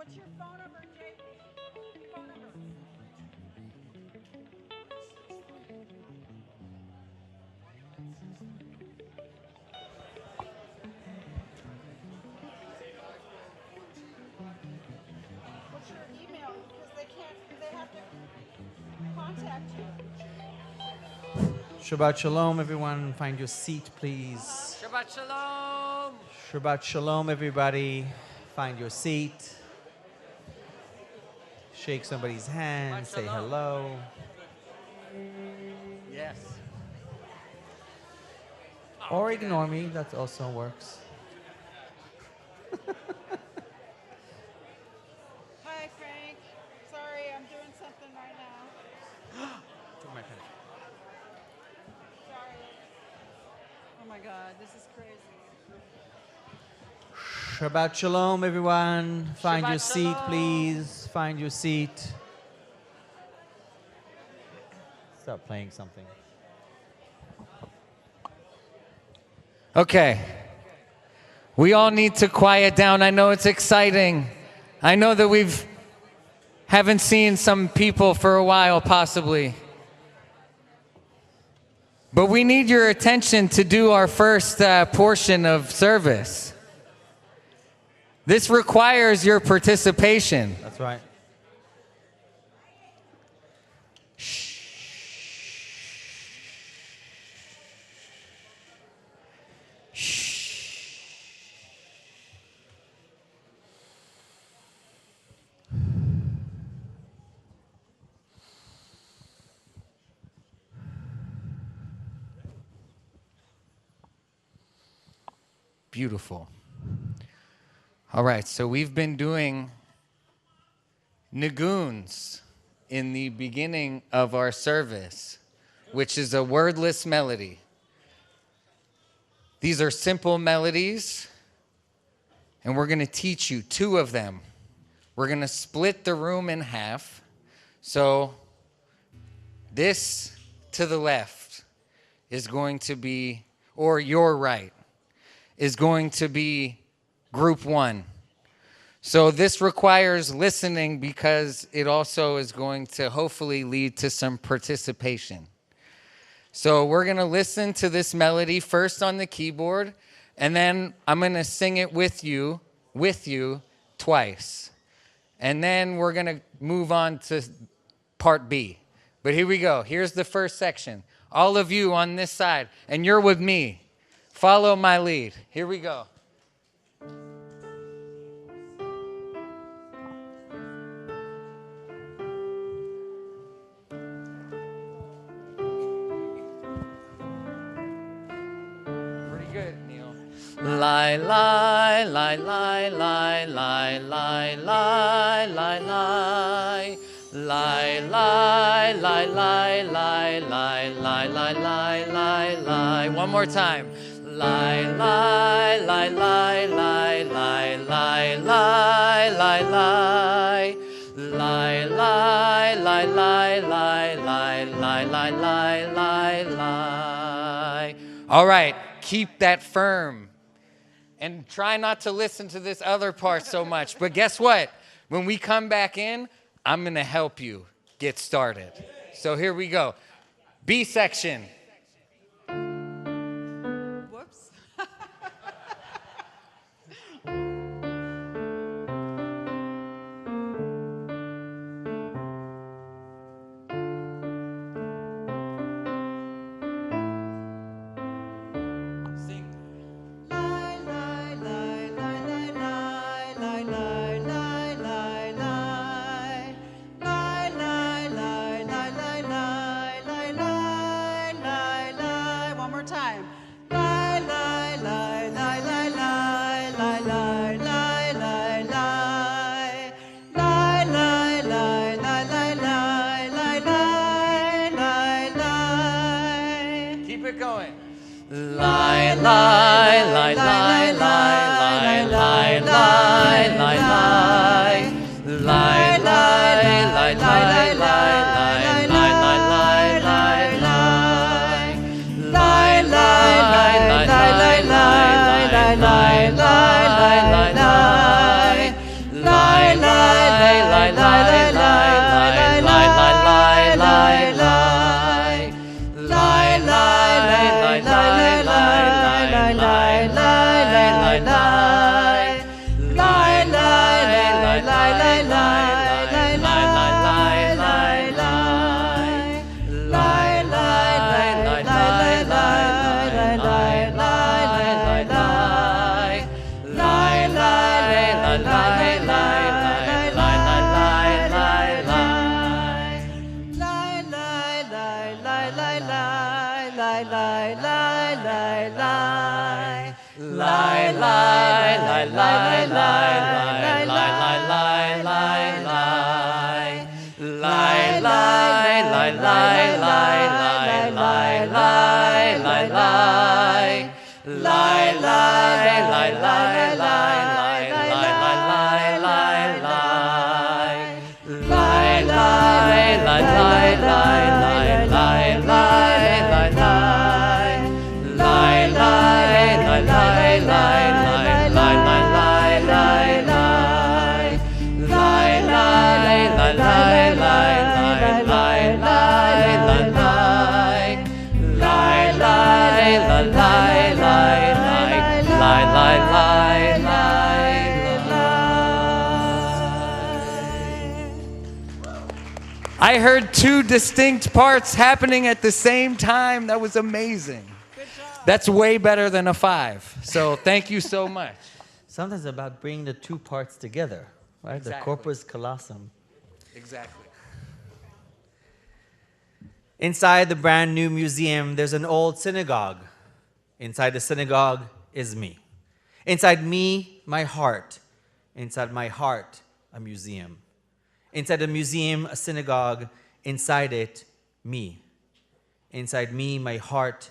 What's your phone number, Jake? Phone number. What's your email? Because they have to contact you. Shabbat Shalom, everyone. Find your seat, please. Shabbat Shalom. Shabbat Shalom, everybody. Find your seat. Shake somebody's hand. Shabbat Say shalom. hello. Yes. Or ignore me. That also works. Hi, Frank. Sorry, I'm doing something right now. Took my pen. Sorry. Oh my God, this is crazy. Shabbat Shalom, everyone. Find Shabbat your seat, shalom. please. Find your seat. Start playing something. Okay. We all need to quiet down. I know it's exciting. I know that haven't seen some people for a while, possibly. But we need your attention to do our first portion of service. This requires your participation. That's right. Beautiful. All right, so we've been doing Naguns in the beginning of our service, which is a wordless melody. These are simple melodies, and we're going to teach you two of them. We're going to split the room in half. So this to the left is going to be, or your right, is going to be group one. So this requires listening because it also is going to hopefully lead to some participation. So we're going to listen to this melody first on the keyboard, and then I'm going to sing it with you twice. And then we're going to move on to part B. But here we go. Here's the first section. All of you on this side, and you're with me. Follow my lead. Here we go. Pretty good, Neil. Lie, lie, lie, lie, lie, lie, lie, lie, lie, lie. Lie, lie, lie, lie, lie, lie, lie, lie, lie, lie, lie. One more time. Lie, lie, lie, lie, lie, lie, lie, lie, lie, lie. Lie, lie, lie, lie, lie, lie, lie, lie, lie, lie, lie. All right, keep that firm. And try not to listen to this other part so much. But guess what? When we come back in, I'm going to help you get started. So here we go. B section. Whoops. Sing. Lie, lie, lie, lie, lie, lie, lie, lie, lie, lie, lie. Lie, lie, lie, lie, lie, lie, lie, lie, lie, lie. One more time. Lie, lie, lie, lie, lie, lie, lie, lie, lie, lie, lie. Lie, lie, lie, lie, lie, lie, lie, lie, lie, lie. Keep it going. Lie, lie, lie, lie, lie, lie, lie, lie, lie, lie. Lie, lie, lie, lie, lie, lie, lie, lie, lie, lie, lie. Lie, lie, lie, lie, lie, lie, lie, lie, lie, lie, lie, lie. Lie, lie, I heard two distinct parts happening at the same time. That was amazing. Good job. That's way better than a 5. So thank you so much. Sometimes about bringing the two parts together, right? Exactly. The corpus callosum. Exactly. Inside the brand new museum, there's an old synagogue. Inside the synagogue is me. Inside me, my heart. Inside my heart, a museum. Inside the museum, a synagogue. Inside it, me. Inside me, my heart.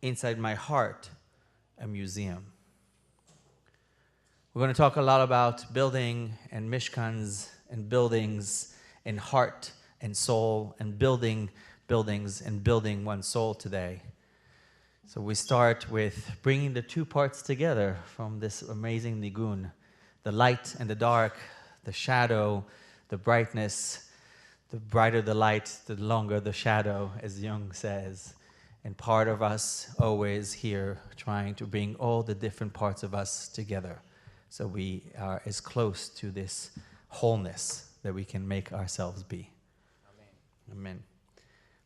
Inside my heart, a museum. We're going to talk a lot about building and mishkans and buildings and heart and soul and building buildings and building one soul today. So we start with bringing the two parts together from this amazing nigun, the light and the dark, the shadow, the brightness. The brighter the light, the longer the shadow, as Jung says. And part of us always here trying to bring all the different parts of us together so we are as close to this wholeness that we can make ourselves be. Amen. Amen.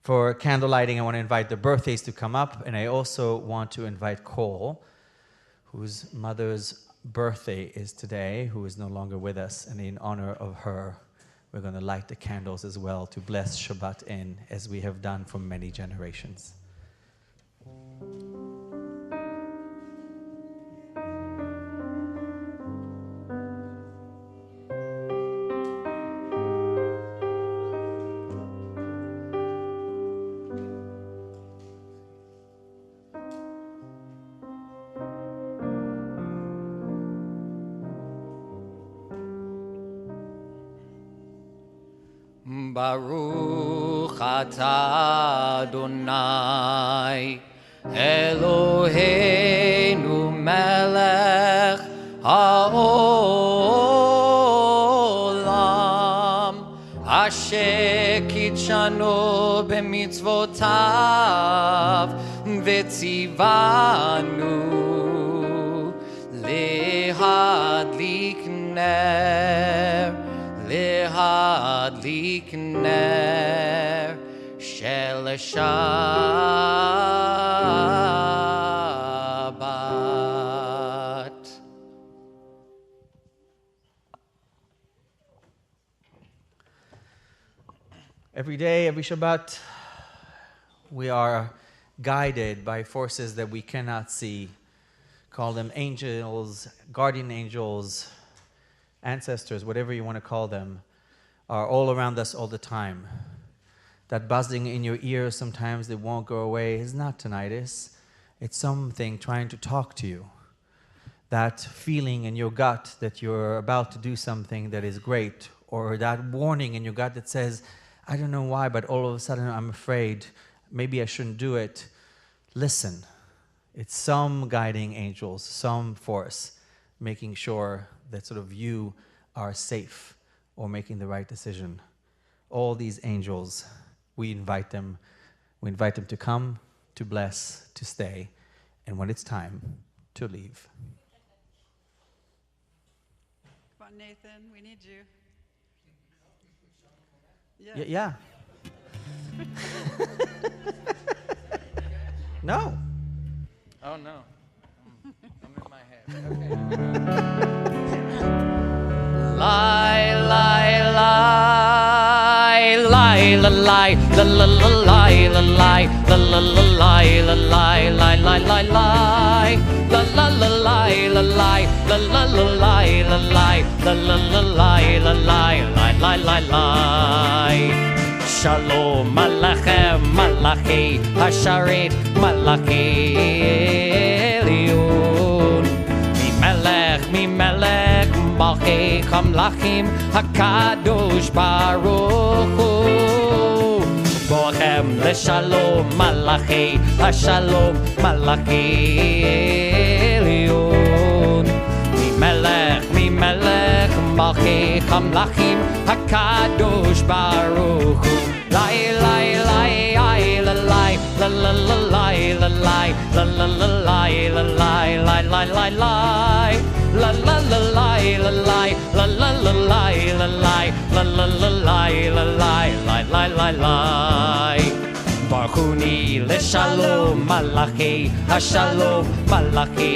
For candle lighting, I want to invite the birthdays to come up, and I also want to invite Cole, whose mother's birthday is today, who is no longer with us, and in honor of her, we're going to light the candles as well to bless Shabbat in, as we have done for many generations. Baruch atah Adonai Eloheinu melech haolam asher kitshanu b'mitzvotav v'tzivanu lehadlik ner להדליק נר של שבת. Every day, every Shabbat, we are guided by forces that we cannot see. Call them angels, guardian angels, ancestors, whatever you want to call them, are all around us all the time. That buzzing in your ears sometimes that won't go away is not tinnitus. It's something trying to talk to you. That feeling in your gut that you're about to do something that is great, or that warning in your gut that says, I don't know why, but all of a sudden I'm afraid, maybe I shouldn't do it. Listen. It's some guiding angels, some force making sure that sort of you are safe or making the right decision. All these angels, we invite them to come, to bless, to stay, and when it's time, to leave. Come on, Nathan, we need you. Yeah. No. Oh no. I'm in my head. Okay. Lie, lie, lie, lie, la, lie, la, la, la, lie, la, lie, la, la, la, lie, la, la la la la la la la la la la la la la la la la la la la Shalom Malachem Malachi Hasharet Malachi Elion Mi Melech Malchi Hamlachim Hakadosh Baruch Hu Bochem LeShalom Malachi Hashalom Malachi Elion Mi Melech Malchi Hamlachim Hakadosh Baruch Hu Lai lai lai ai la lai la la la lai la lai la la la lai la lai lai lai lai lai la la la lai la lai la la la lai la lai la la la lai la lai lai lai lai lai Barchuni LeShalom Malachi Hashalom Malachi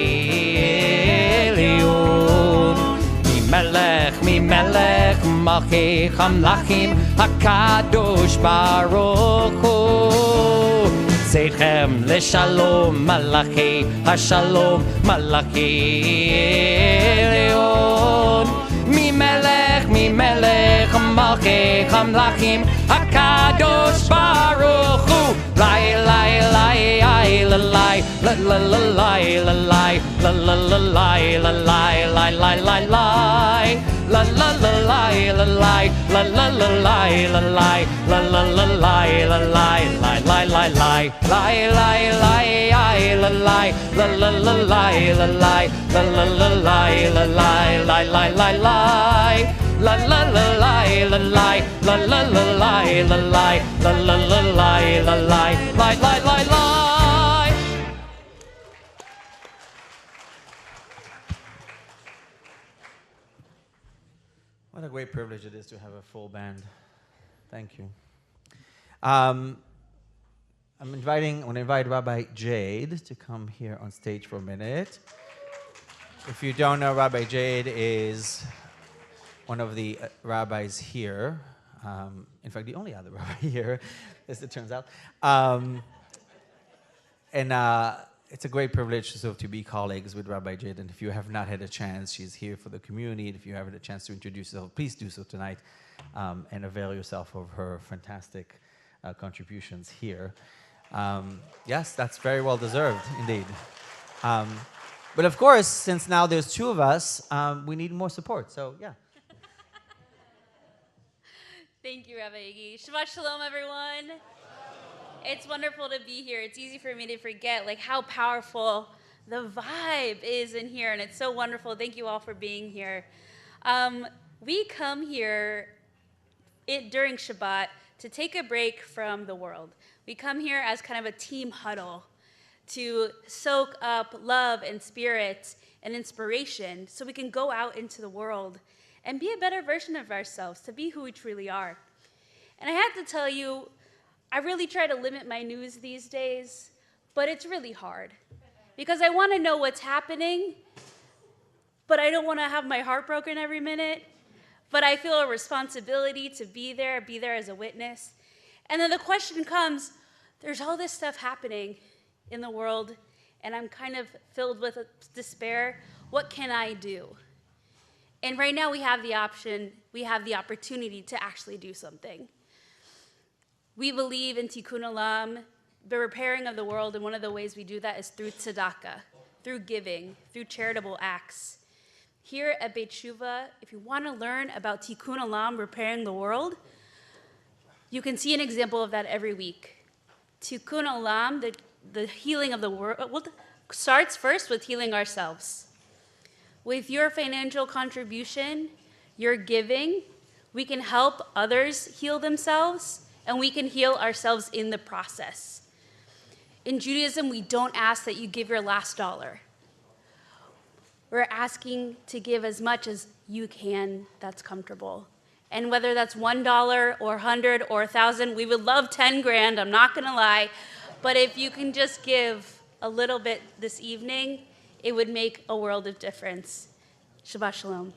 Elion Mi Melech Malchi Hamlachim Hakadosh Baruch Hu Zeichem LeShalom Malachi Hashalom Malachi Elion Mi Melech Malchi Hamlachim Hakadosh Baruch Hu Lai lai lai ai la lai la la la lai la lai la la la lai la lai lai lai lai lai la la la lai la lai la la la lai la lai la la la lai la lai lai lai lai lai lai lai lai ai la lai la la la lai la lai la la la lai la lai lai lai lai lai la la la lai la lai la la la lai la lai la la la lai la lai lai lai lai lai What a great privilege it is to have a full band. Thank you. I'm going to invite Rabbi Jade to come here on stage for a minute. If you don't know, Rabbi Jade is one of the rabbis here. In fact, the only other rabbi here, as it turns out. It's a great privilege to be colleagues with Rabbi Jade. And if you have not had a chance, she's here for the community. If you haven't had a chance to introduce yourself, please do so tonight and avail yourself of her fantastic contributions here. Yes, that's very well deserved, indeed. But of course, since now there's two of us, we need more support. So, yeah. Thank you, Rabbi Iggy. Shabbat Shalom, everyone. It's wonderful to be here. It's easy for me to forget how powerful the vibe is in here, and it's so wonderful. Thank you all for being here. We come here during Shabbat to take a break from the world. We come here as kind of a team huddle to soak up love and spirit and inspiration so we can go out into the world and be a better version of ourselves, to be who we truly are. And I have to tell you, I really try to limit my news these days, but it's really hard because I want to know what's happening, but I don't want to have my heart broken every minute. But I feel a responsibility to be there as a witness. And then the question comes, there's all this stuff happening in the world, and I'm kind of filled with despair. What can I do? And right now we have the opportunity to actually do something. We believe in Tikkun Olam, the repairing of the world, and one of the ways we do that is through tzedakah, through giving, through charitable acts. Here at Beit Shuvah, if you want to learn about Tikkun Olam, repairing the world, you can see an example of that every week. Tikkun Olam, the healing of the world, starts first with healing ourselves. With your financial contribution, your giving, we can help others heal themselves, and we can heal ourselves in the process. In Judaism, we don't ask that you give your last dollar. We're asking to give as much as you can that's comfortable. And whether that's $1 or 100 or 1,000, we would love 10 grand, I'm not gonna lie. But if you can just give a little bit this evening, it would make a world of difference. Shabbat Shalom.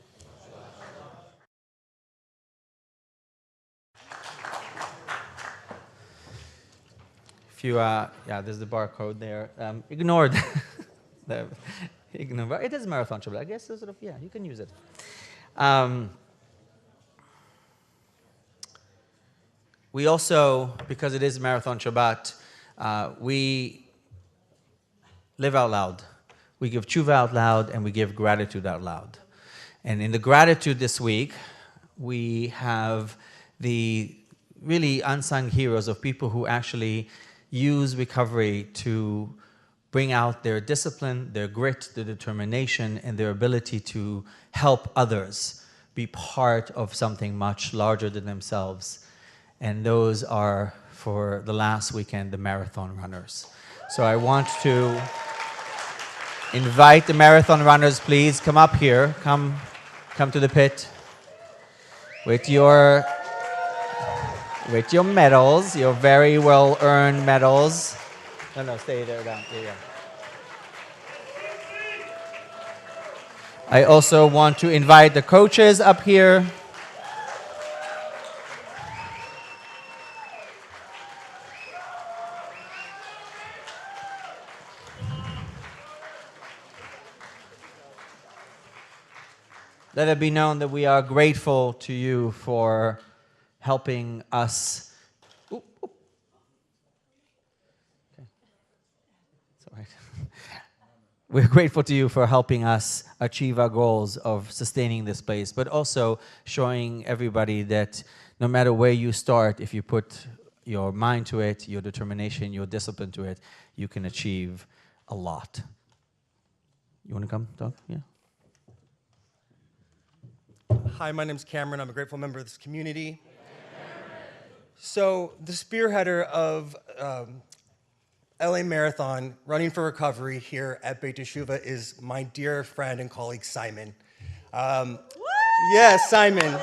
if you, yeah, there's the barcode there. Ignore ignore. It is Marathon Shabbat. I guess sort of, yeah, you can use it. We also, because it is Marathon Shabbat, we live out loud. We give tshuva out loud, and we give gratitude out loud. And in the gratitude this week, we have the really unsung heroes of people who actually use recovery to bring out their discipline, their grit, their determination, and their ability to help others be part of something much larger than themselves. And those are, for the last weekend, the marathon runners. So I want to invite the marathon runners, please, come up here. Come to the pit with your medals, your very well-earned medals. No, stay there, down. Yeah. I also want to invite the coaches up here. Let it be known that we are grateful to you for helping us. Okay. It's all right. We're grateful to you for helping us achieve our goals of sustaining this place, but also showing everybody that no matter where you start, if you put your mind to it, your determination, your discipline to it, you can achieve a lot. You want to come, Doug? Yeah. Hi, my name's Cameron. I'm a grateful member of this community. So the spearheader of LA Marathon, Running for Recovery here at Beit Teshuvah is my dear friend and colleague, Simon. Yes, Simon.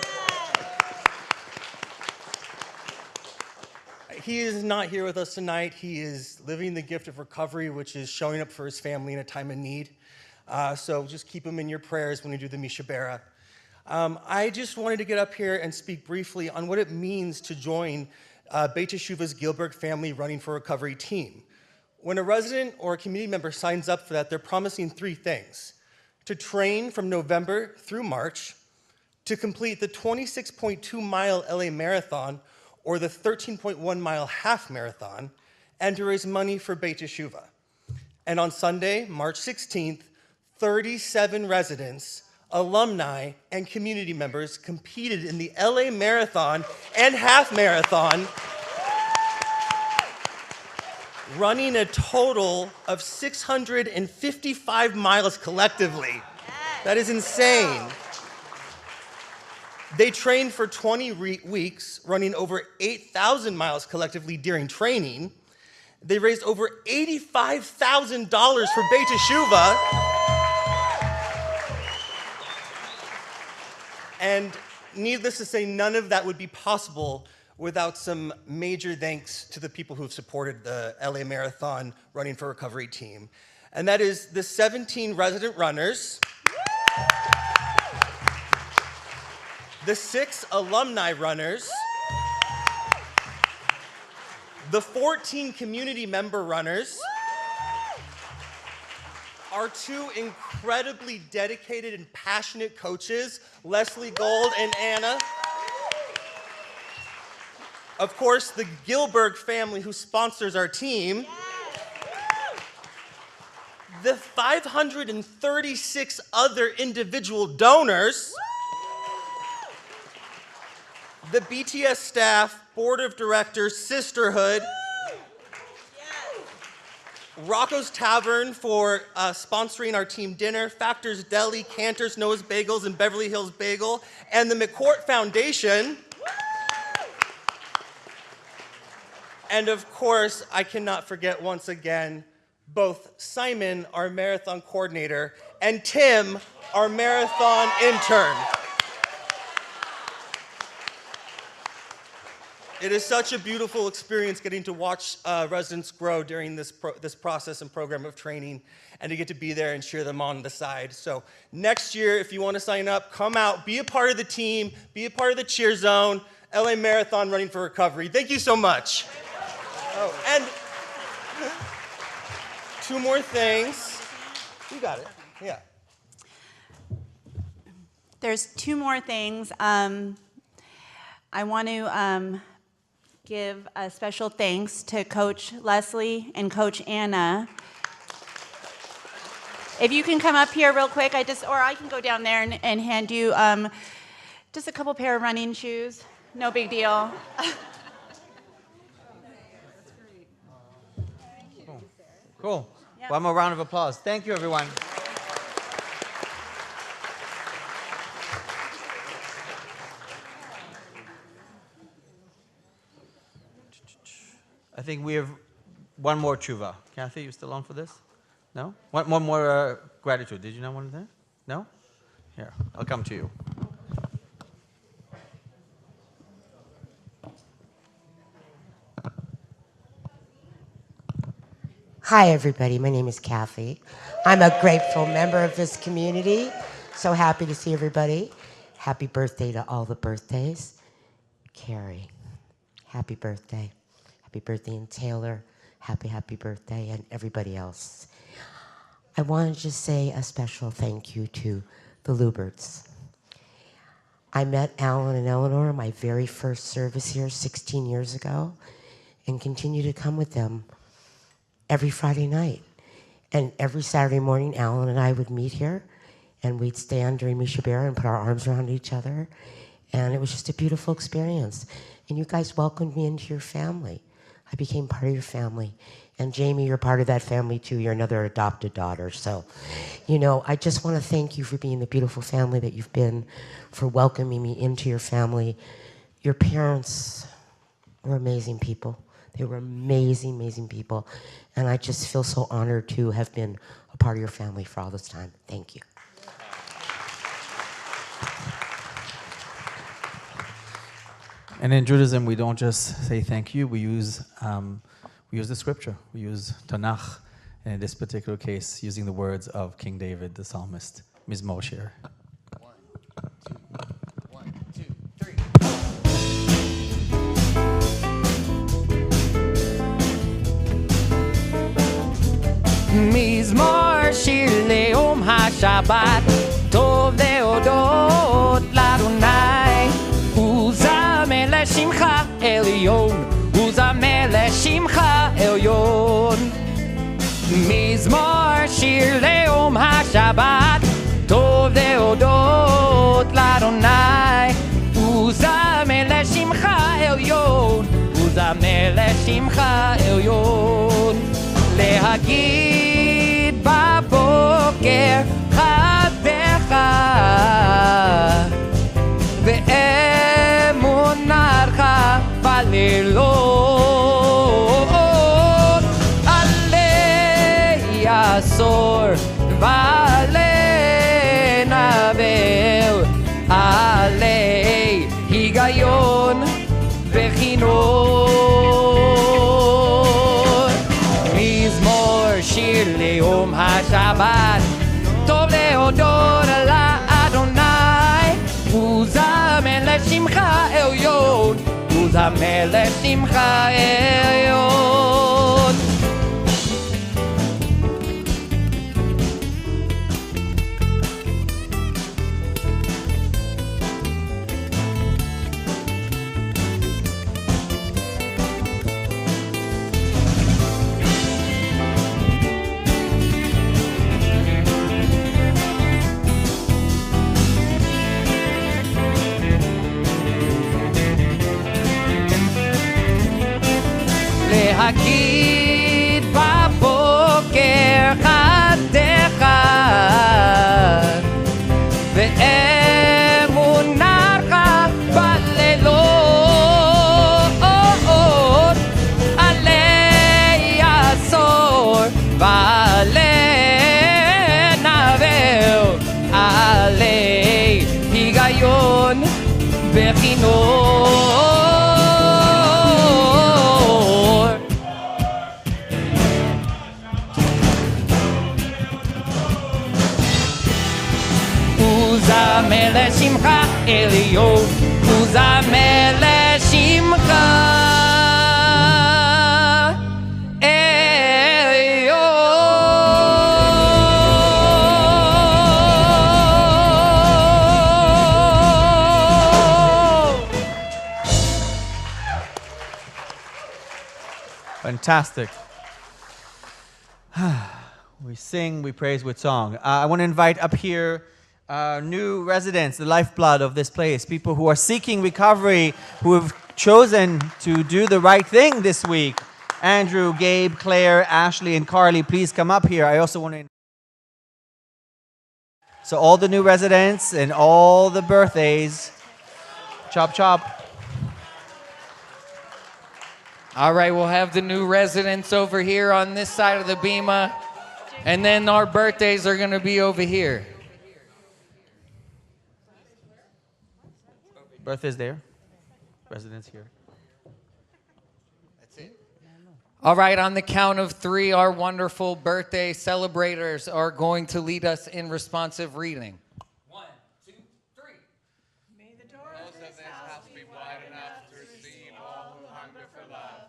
He is not here with us tonight. He is living the gift of recovery, which is showing up for his family in a time of need. So just keep him in your prayers when we do the Mishabera. I just wanted to get up here and speak briefly on what it means to join Beit Teshuvah's Gilbert Family Running for Recovery team. When a resident or a community member signs up for that, they're promising three things: to train from November through March, to complete the 26.2-mile LA Marathon or the 13.1-mile half marathon, and to raise money for Beit Teshuvah. And on Sunday, March 16th, 37 residents, alumni, and community members competed in the LA Marathon and half marathon, running a total of 655 miles collectively. That is insane. They trained for 20 weeks, running over 8,000 miles collectively during training. They raised over $85,000 for Beit Teshuvah. And needless to say, none of that would be possible without some major thanks to the people who've supported the LA Marathon Running for Recovery team. And that is the 17 resident runners, the 6 alumni runners, the 14 community member runners, our 2 incredibly dedicated and passionate coaches, Leslie Gold and Anna. Of course, the Gilberg family who sponsors our team. The 536 other individual donors. The BTS staff, board of directors, sisterhood. Rocco's Tavern for sponsoring our team dinner, Factors Deli, Cantor's Noah's Bagels, and Beverly Hills Bagel, and the McCourt Foundation. And of course, I cannot forget once again, both Simon, our marathon coordinator, and Tim, our marathon intern. It is such a beautiful experience getting to watch residents grow during this process and program of training, and to get to be there and cheer them on the side. So next year, if you want to sign up, come out, be a part of the team, be a part of the cheer zone, LA Marathon Running for Recovery. Thank you so much. Oh, and Two more things. You got it. Yeah. There's two more things. I want to give a special thanks to Coach Leslie and Coach Anna. If you can come up here real quick, or I can go down there and hand you just a couple pair of running shoes. No big deal. Cool. Yeah. One more round of applause. Thank you, everyone. I think we have one more tshuva. Kathy, you still on for this? No? One more gratitude. Did you not want that? No? Here, I'll come to you. Hi, everybody. My name is Kathy. I'm a grateful member of this community. So happy to see everybody. Happy birthday to all the birthdays. Carrie, happy birthday. Happy birthday, and Taylor, happy birthday, and everybody else. I want to just say a special thank you to the Luberts. I met Alan and Eleanor in my very first service here 16 years ago and continue to come with them every Friday night. And every Saturday morning, Alan and I would meet here, and we'd stand during Mi Shebeirah and put our arms around each other. And it was just a beautiful experience. And you guys welcomed me into your family. I became part of your family. And Jamie, you're part of that family too. You're another adopted daughter. So, I just want to thank you for being the beautiful family that you've been, for welcoming me into your family. Your parents were amazing people. They were amazing, amazing people. And I just feel so honored to have been a part of your family for all this time. Thank you. And in Judaism, we don't just say thank you. We use the scripture. We use Tanakh, and in this particular case, using the words of King David, the psalmist, Mizmor Shir. 1, 2, 3. מזמור שיר ליום השבת, טוב להודות לאדוני, וזמר לשמך עליון, וזמר לשמך עליון. מזמור שיר ליום השבת, טוב להודות לאדוני, וזמר לשמך עליון, וזמר לשמך עליון. להגיד בבוקר חדך ואמונתך בלילות, עלי עשור ועלי נבל, עלי היגיון וחינוך. מזמור שיר ליום השבת, טוב להודות לאדוני, וזמר לשמך עליון, וזמר לשמך עליון. להגיד בבוקר חדך ואמונתך בלילות, עלי עשור ועלי נבל, עלי היגיון וחינוך. וזמר לשמך עליון, וזמר לשמך עליון. Fantastic. We sing, we praise with song. I want to invite up here new residents, the lifeblood of this place, people who are seeking recovery, who have chosen to do the right thing this week. Andrew, Gabe, Claire, Ashley, and Carly, please come up here. I also want to... So all the new residents and all the birthdays, chop, chop. All right, we'll have the new residents over here on this side of the bima, and then our birthdays are going to be over here. Birthdays there, residents here. That's it. All right, on the count of 3, our wonderful birthday celebrators are going to lead us in responsive reading. 1, 2, 3. May the doors of this house be wide enough to receive all who hunger for love,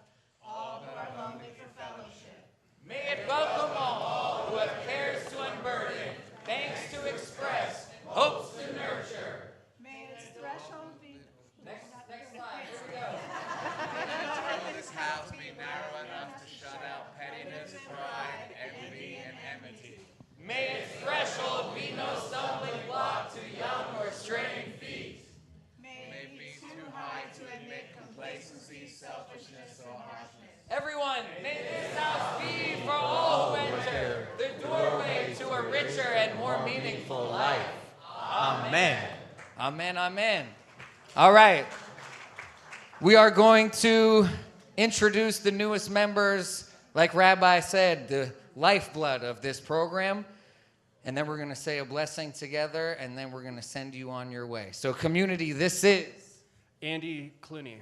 all who are hungry for fellowship. May it welcome all who have cares to unburden, thanks to express, hopes to nurture. May its threshold be... Next slide, here we go. May this house be narrow enough to shut out pettiness, pride, envy, and enmity. May its threshold be no stumbling block to young or straying feet. May it be too high to admit complacency, selfishness, or harshness. Everyone, may this house be for all who enter, the doorway to a richer and more meaningful life. Amen. Amen, amen. All right. We are going to introduce the newest members, like Rabbi said, the lifeblood of this program. And then we're going to say a blessing together, and then we're going to send you on your way. So, community, this is Andy Clooney.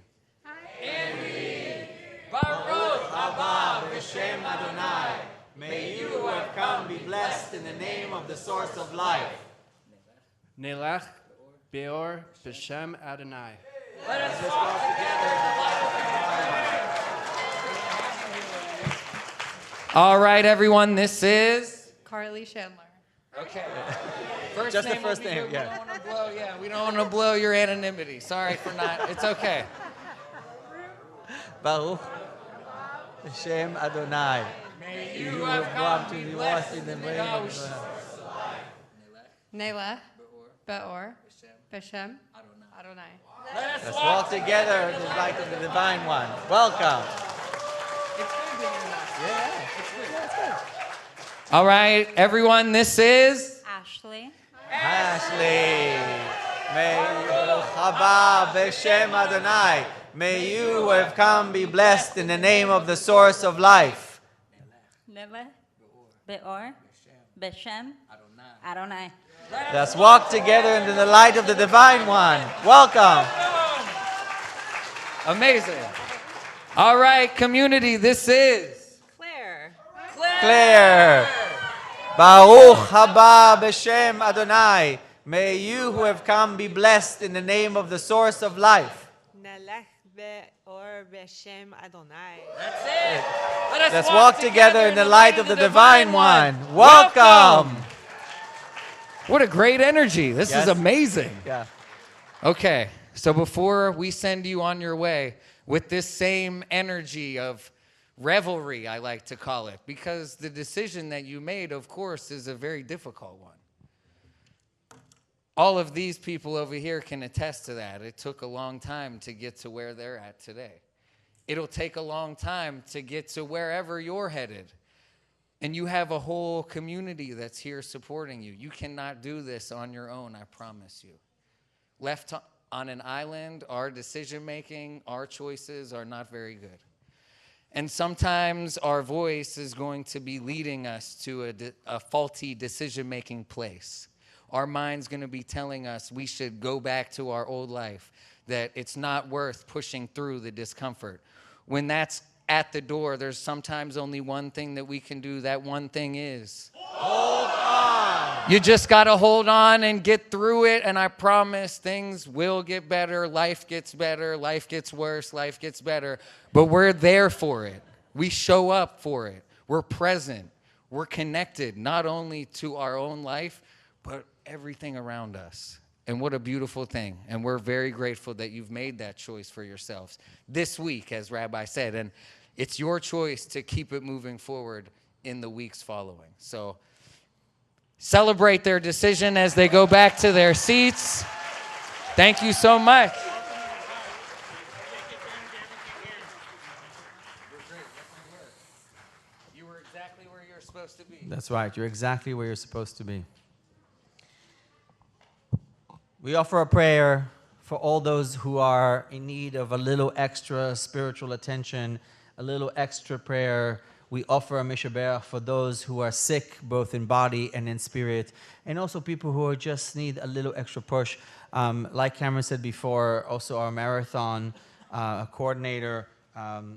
Andy. Baruch haba b'shem Adonai. May you who have come be blessed in the name of the source of life. Nelech Beor B'Shem Adonai. Let us walk together in the light of the All right, everyone, this is Carly Chandler. Okay. Just the name first will be name, good. yeah. We don't want to blow, we don't want to blow your anonymity. Sorry for not. It's okay. Baruch Hashem Adonai. May You have come to be blessed in the name of Ghost. Nela, Beor, Beshem, Adonai. Let's walk together in the light of the Divine One. Welcome. All right, everyone, this is Ashley. Ashley. May Chaba B'Shem Adonai. May you who have come be blessed in the name of the source of life. Nele, Beor, Beshem, Adonai. Let's walk together into the light of the Divine One. Welcome. amazing. All right, community, this is Claire. Claire. Baruch haba b'shem Adonai. May you who have come be blessed in the name of the source of life. Nalech be'or b'shem Adonai. That's it. Let's walk together in the light of the Divine One. Welcome. What a great energy. This Yes. is amazing. Yeah. Okay, so before we send you on your way with this same energy of revelry, I like to call it, because the decision that you made, of course, is a very difficult one. All of these people over here can attest to that. It took a long time to get to where they're at today. It'll take a long time to get to wherever you're headed. And you have a whole community that's here supporting you. You cannot do this on your own, I promise you. Left on an island, our decision-making, our choices are not very good. And sometimes our voice is going to be leading us to a faulty decision-making place. Our mind's going to be telling us we should go back to our old life, that it's not worth pushing through the discomfort. When that's at the door, there's sometimes only one thing that we can do. That one thing is hold on. You just got to hold on and get through it, and I promise things will get better. Life gets better. Life gets worse. Life gets better. But we're there for it. We show up for it. We're present. We're connected not only to our own life, but everything around us. And what a beautiful thing. And we're very grateful that you've made that choice for yourselves this week, as Rabbi said. And it's your choice to keep it moving forward in the weeks following. So celebrate their decision as they go back to their seats. Thank you so much. You were exactly where you're supposed to be. That's right. You're exactly where you're supposed to be. We offer a prayer for all those who are in need of a little extra spiritual attention, a little extra prayer. We offer a mishaberach for those who are sick, both in body and in spirit, and also people who are just need a little extra push. Like Cameron said before, also our marathon coordinator,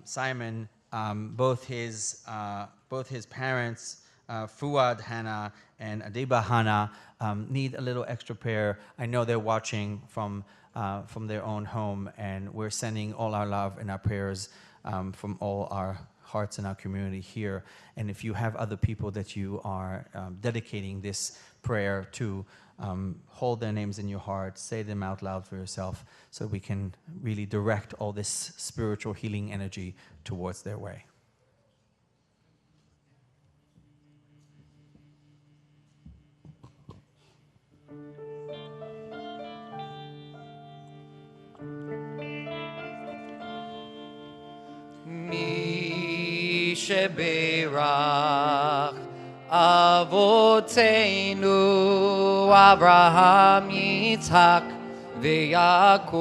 Simon, both his parents, Fuad Hannah and Adiba Hannah, need a little extra prayer. I know they're watching from their own home, and we're sending all our love and our prayers from all our hearts in our community here. And if you have other people that you are dedicating this prayer to, hold their names in your heart, say them out loud for yourself, so we can really direct all this spiritual healing energy towards their way. Mi sheberach Avotenu Abraham Yitzhak V'Yakov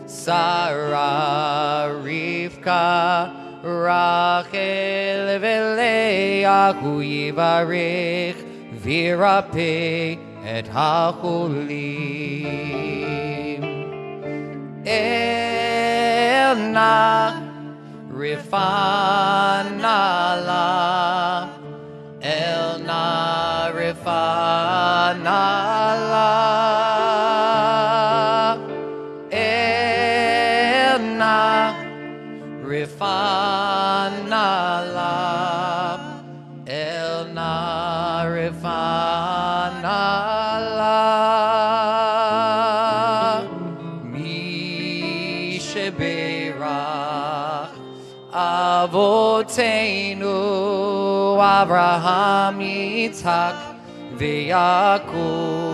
Sarah Rivka Rachel V'Leah Hu Yivarech V'Yirapeh Et HaCholim Elna Rifanala Elna Rifanala Elna Rifanala Elna Rifanala Mi Sheberach Avotenu Abraham Yitzhak V'Yakov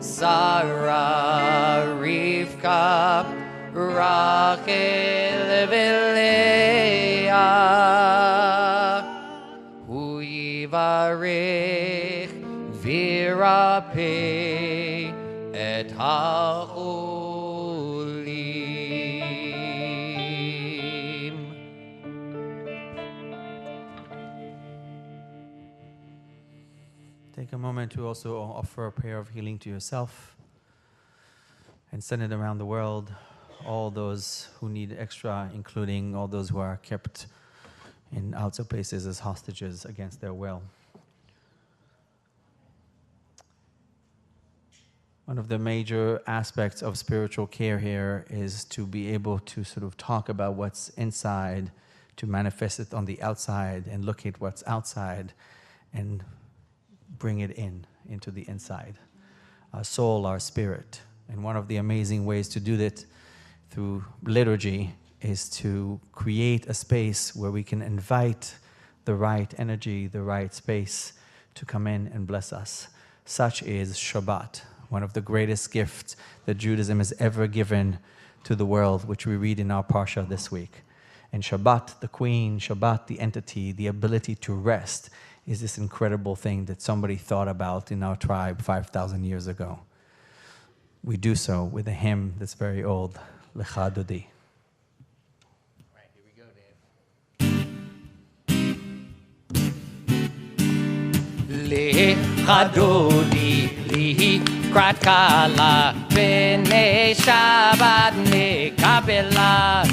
Sarah Rivka Rachel V'Leah Hu Yivarech V'Yirapeh Et HaCholim. Take a moment to also offer a prayer of healing to yourself and send it around the world. All those who need extra, including all those who are kept in outer places as hostages against their will. One of the major aspects of spiritual care here is to be able to sort of talk about what's inside, to manifest it on the outside, and look at what's outside and bring it into the inside. Our soul, our spirit. And one of the amazing ways to do that through liturgy is to create a space where we can invite the right energy, the right space to come in and bless us. Such is Shabbat, one of the greatest gifts that Judaism has ever given to the world, which we read in our Parsha this week. And Shabbat, the queen, Shabbat, the entity, the ability to rest, is this incredible thing that somebody thought about in our tribe 5,000 years ago. We do so with a hymn that's very old, Lecha Dodi. Right, here we go, Dave. Lecha Dodi, Likrat Kala, B'nei Shabbat Nekabela,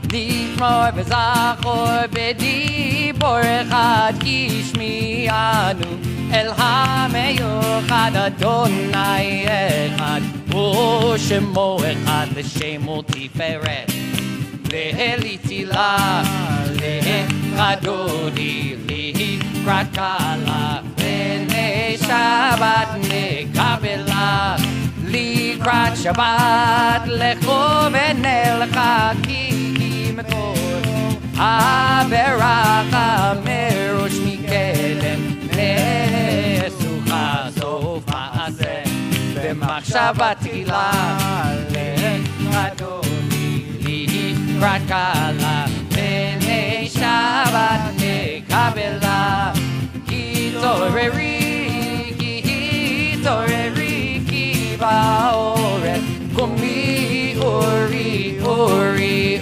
Nishmor v'zachor b'dibor echad kishmi'anu El ha'meyuchad Adonai echad U'shemo echad l'shemo tiferet Le'elitila le'chadodi Likrat Kala B'nei Shabbat Nekabela לקראת שבת לכו ונלכה כי מקור הברכה מראש מקדם נסוכה סוף מעשה במחשבה תחילה לקראת אדוני לקראת קלה פני שבת נקבלה התעוררי כי בעורף קומי אורי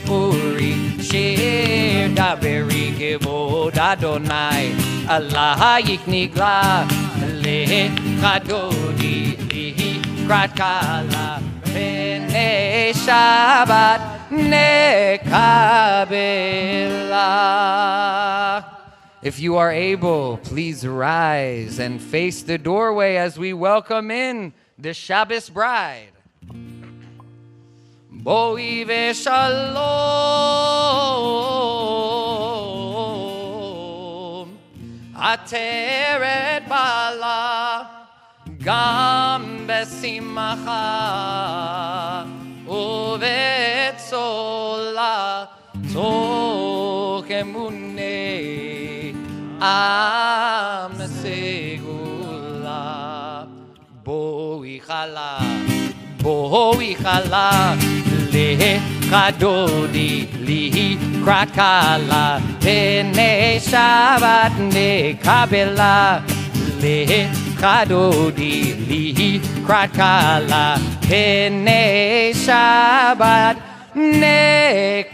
שיר דברי כבוד אדוני עלייך נגלה לכדודי לקראת קלה פני שבת נקבלה. If you are able, please rise and face the doorway as we welcome in the Shabbos bride. Boi v'shalom, ateret bala, gam besimcha, uvetzola, toch emunei. Am segula boi chala le kadodi li krakala pene shabat ne kabela le kadodi li krakala pene shabat ne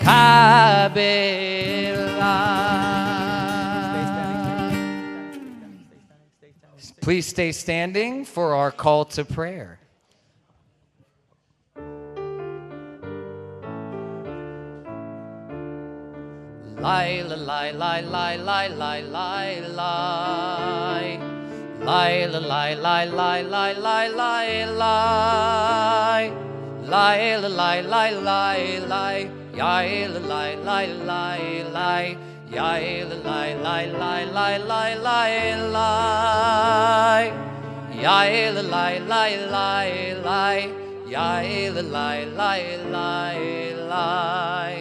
kabela. Please stay standing for our call to prayer. Lai la lai lai lai lai lai lai lai lai la lai lai lai lai lai lai lai lai la lai lai lai lai yai la lai lai lai lai yai la lai lai lai lai lai lai lai yai la lai lai lai lai yai la lai lai lai lai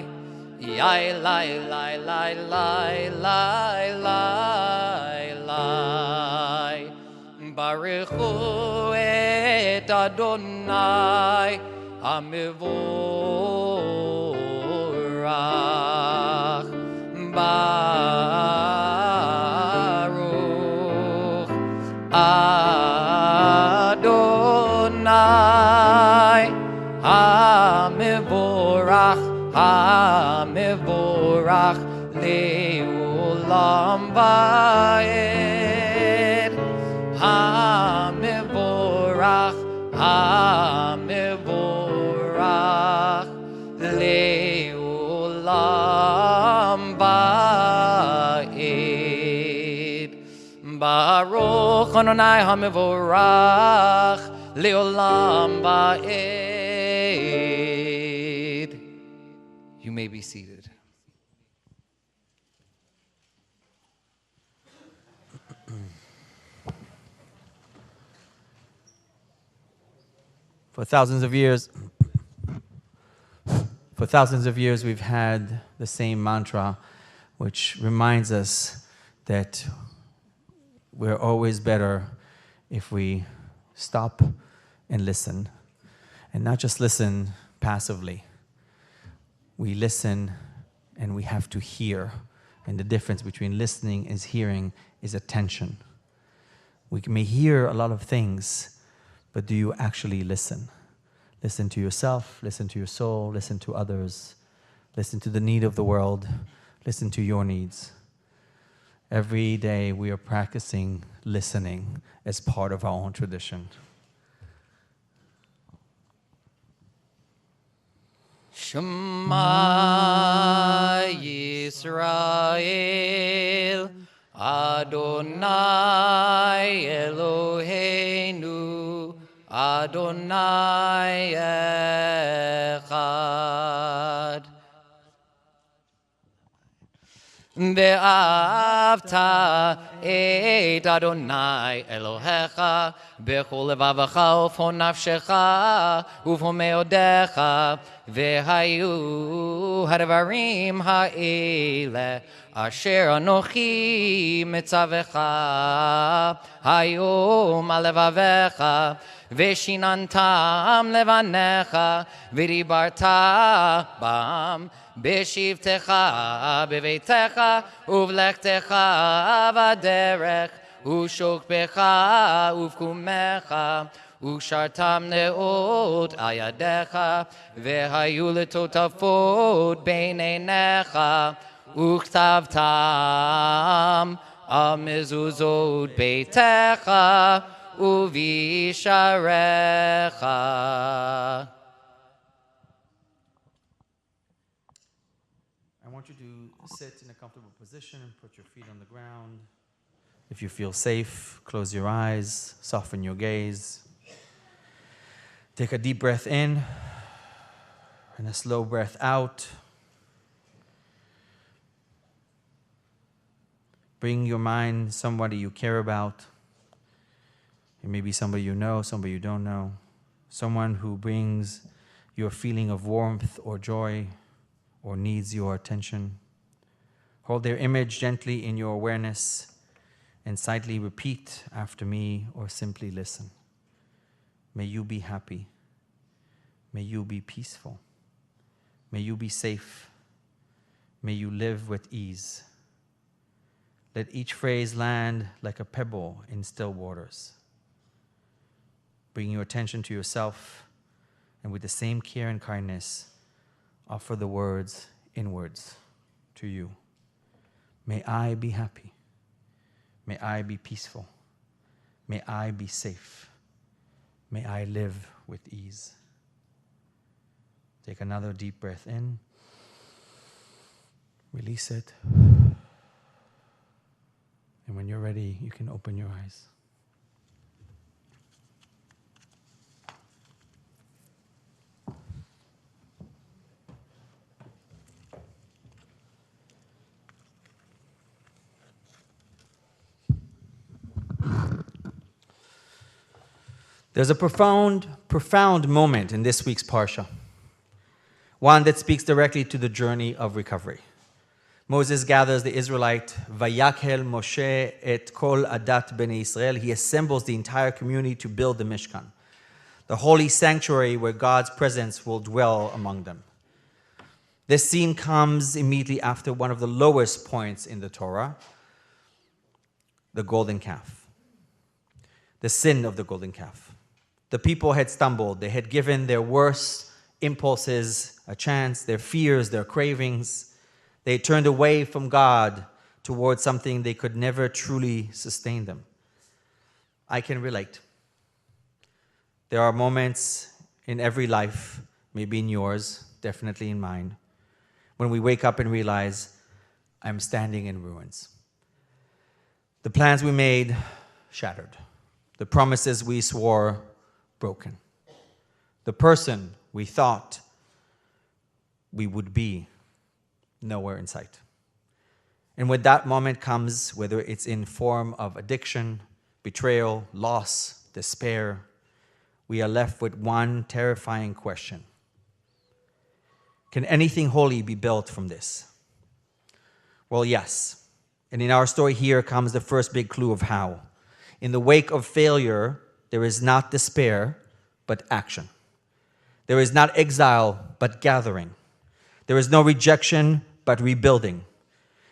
yai lai lai lai lai lai lai lai Baruchu et Adonai Hamivorach Baruch Adonai Hamivorach Hamivorach Leolam Vaed Hamivorach Hamivorach Leolam Vaed Baruch Adonai Hamivorach Leolam Vaed. You may be seated. For thousands of years, we've had the same mantra, which reminds us that we're always better if we stop and listen, and not just listen passively. We listen and we have to hear. And the difference between listening and hearing is attention. We may hear a lot of things, but do you actually listen? Listen to yourself, listen to your soul, listen to others, listen to the need of the world, listen to your needs. Every day we are practicing listening as part of our own tradition. Shema Yisrael Adonai Eloheinu Adonai Echad. ואהבת את אדוני אלוהיך בכל לבבך ובכל נפשך ובכל מאודיך, והיו הדברים האלה אשר אנוכי מצווך היום על לבביך, ושיננתם לבניך, ודיברת בם בשבתך בביתך ובלכתך בדרך ושוכבך ובקומך, ושרתם נאות על ידיך, והיו לטוטפות בין עיניך, וכתבתם על מזוזות ביתך ובשעריך. I want you to sit in a comfortable position and put your feet on the ground. If you feel safe, close your eyes, soften your gaze. Take a deep breath in and a slow breath out. Bring your mind somebody you care about. It may be somebody you know, somebody you don't know. Someone who brings you a feeling of warmth or joy or needs your attention. Hold their image gently in your awareness and silently repeat after me or simply listen. May you be happy. May you be peaceful. May you be safe. May you live with ease. Let each phrase land like a pebble in still waters. Bring your attention to yourself, and with the same care and kindness, offer the words inwards to you. May I be happy. May I be peaceful. May I be safe. May I live with ease. Take another deep breath in. Release it. And when you're ready, you can open your eyes. There's a profound moment in this week's Parsha, one that speaks directly to the journey of recovery. Moses gathers the Israelite, Vayakhel Moshe et kol adat bnei Israel. He assembles the entire community to build the Mishkan, the holy sanctuary where God's presence will dwell among them. This scene comes immediately after one of the lowest points in the Torah, the golden calf, the sin of the golden calf. The people had stumbled. They had given their worst impulses a chance, their fears, their cravings. They had turned away from God towards something they could never truly sustain them. I can relate. There are moments in every life, maybe in yours, definitely in mine, when we wake up and realize, I'm standing in ruins. The plans we made, shattered. The promises we swore, broken. The person we thought we would be, nowhere in sight. And when that moment comes, whether it's in form of addiction, betrayal, loss, despair, we are left with one terrifying question. Can anything holy be built from this? Well, yes. And in our story here comes the first big clue of how. In the wake of failure, there is not despair, but action. There is not exile, but gathering. There is no rejection, but rebuilding.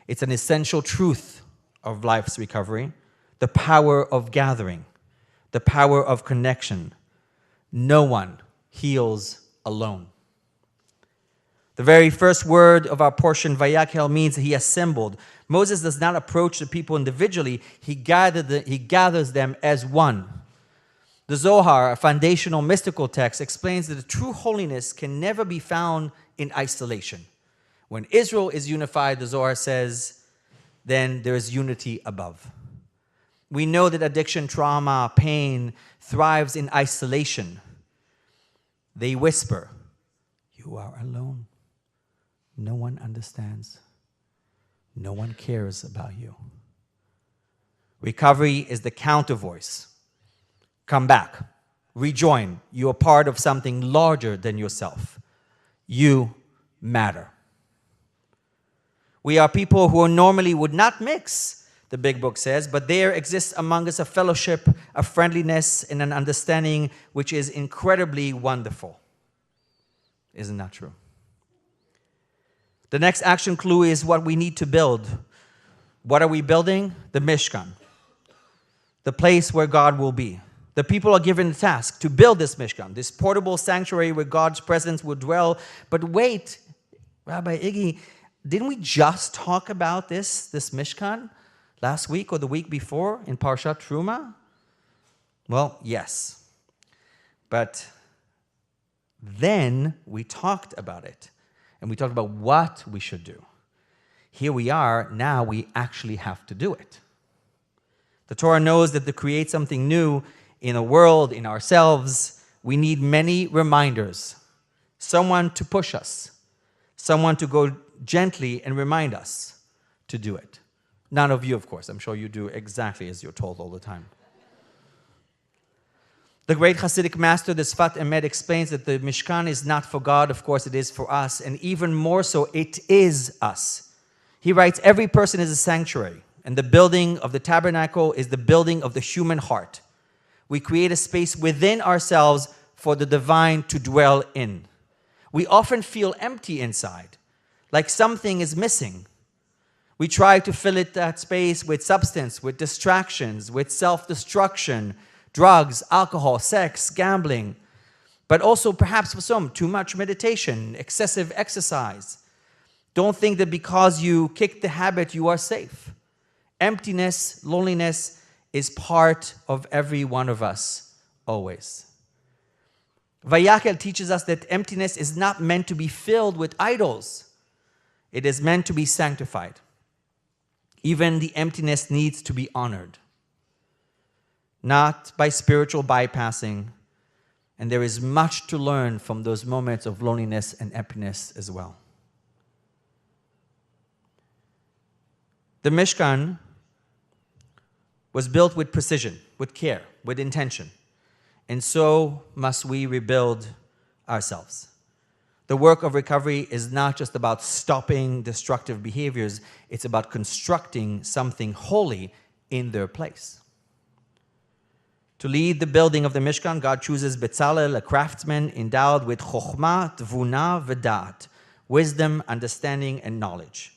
It's an essential truth of life's recovery, the power of gathering, the power of connection. No one heals alone. The very first word of our portion, Vayakhel, means he assembled. Moses does not approach the people individually. He gathers them as one. The Zohar, a foundational mystical text, explains that the true holiness can never be found in isolation. When Israel is unified, the Zohar says, then there is unity above. We know that addiction, trauma, pain thrives in isolation. They whisper, you are alone. No one understands. no one cares about you. Recovery is the counter voice. Come back. Rejoin. You are part of something larger than yourself. You matter. We are people who normally would not mix, the big book says, but there exists among us a fellowship, a friendliness, and an understanding which is incredibly wonderful. Isn't that true? The next action clue is what we need to build. What are we building? The Mishkan, the place where God will be. The people are given the task to build this Mishkan, this portable sanctuary where God's presence will dwell. But wait, Rabbi Iggy, didn't we just talk about this Mishkan last week or the week before in Parshat Truma? Well, yes. But then we talked about it, and we talked about what we should do. Here we are, now we actually have to do it. The Torah knows that to create something new in a world, in ourselves, we need many reminders. Someone to push us. Someone to go gently and remind us to do it. None of you, of course. I'm sure you do exactly as you're told all the time. The great Hasidic master, the Sfat Emet, explains that the Mishkan is not for God. Of course, it is for us. And even more so, it is us. He writes, every person is a sanctuary. And the building of the tabernacle is the building of the human heart. We create a space within ourselves for the divine to dwell in. We often feel empty inside, like something is missing. We try to fill that space with substance, with distractions, with self-destruction, drugs, alcohol, sex, gambling, but also perhaps for some, too much meditation, excessive exercise. Don't think that because you kick the habit, you are safe. Emptiness, loneliness is part of every one of us, always. Vayakhel teaches us that emptiness is not meant to be filled with idols. It is meant to be sanctified. Even the emptiness needs to be honored. Not by spiritual bypassing. And there is much to learn from those moments of loneliness and emptiness as well. The Mishkan was built with precision, with care, with intention. And so must we rebuild ourselves. The work of recovery is not just about stopping destructive behaviors, it's about constructing something holy in their place. To lead the building of the Mishkan, God chooses Bezalel, a craftsman endowed with chokhmah, tvuna, v'da'at, wisdom, understanding, and knowledge.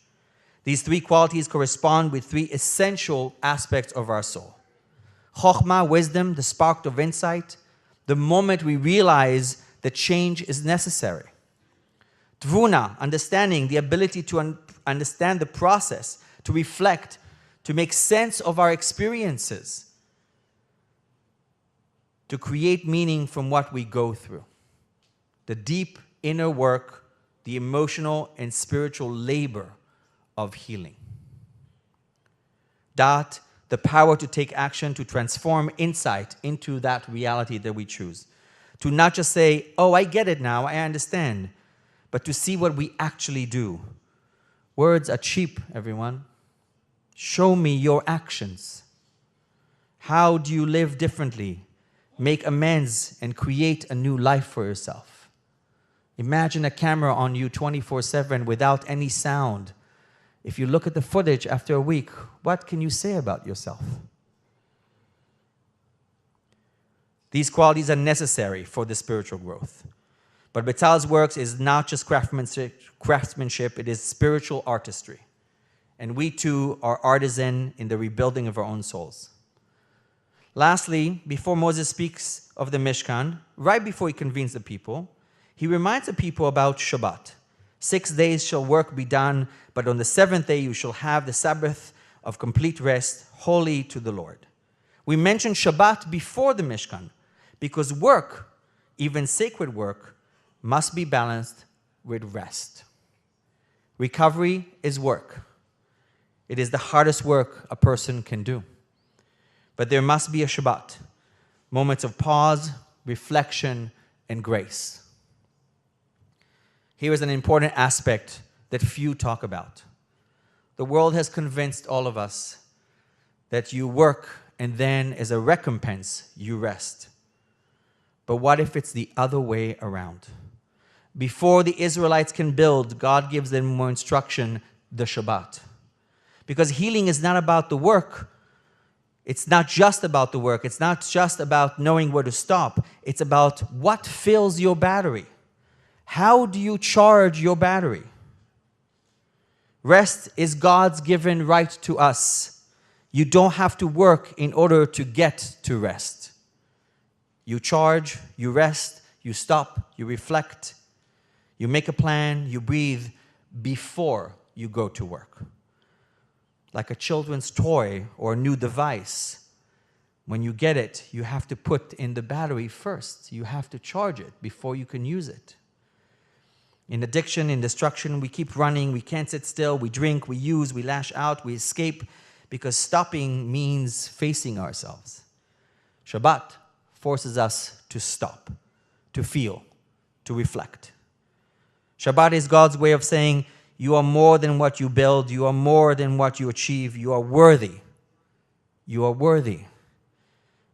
These three qualities correspond with three essential aspects of our soul. Chokhmah, wisdom, the spark of insight, the moment we realize that change is necessary. Tvuna, understanding, the ability to understand the process, to reflect, to make sense of our experiences, to create meaning from what we go through. The deep inner work, the emotional and spiritual labor of healing. Da'at, the power to take action, to transform insight into that reality that we choose. To not just say, oh, I get it now, I understand, but to see what we actually do. Words are cheap, everyone. Show me your actions. How do you live differently? Make amends and create a new life for yourself. Imagine a camera on you 24/7 without any sound. If you look at the footage after a week, what can you say about yourself? These qualities are necessary for the spiritual growth. But Bezalel's works is not just craftsmanship, it is spiritual artistry. And we too are artisan in the rebuilding of our own souls. Lastly, before Moses speaks of the Mishkan, right before he convenes the people, he reminds the people about Shabbat. 6 days shall work be done, but on the seventh day you shall have the Sabbath of complete rest, holy to the Lord. We mention Shabbat before the Mishkan, because work, even sacred work, must be balanced with rest. Recovery is work. It is the hardest work a person can do. But there must be a Shabbat, moments of pause, reflection, and grace. Here is an important aspect that few talk about. The world has convinced all of us that you work and then as a recompense, you rest. But what if it's the other way around? Before the Israelites can build, God gives them more instruction, the Shabbat. Because healing is not about the work. It's not just about the work. It's not just about knowing where to stop. It's about what fills your battery. How do you charge your battery? Rest is God's given right to us. You don't have to work in order to get to rest. You charge, you rest, you stop, you reflect, you make a plan, you breathe before you go to work. Like a children's toy or a new device. When you get it, you have to put in the battery first. You have to charge it before you can use it. In addiction, in destruction, we keep running, we can't sit still, we drink, we use, we lash out, we escape, because stopping means facing ourselves. Shabbat forces us to stop, to feel, to reflect. Shabbat is God's way of saying, you are more than what you build, you are more than what you achieve, you are worthy. You are worthy.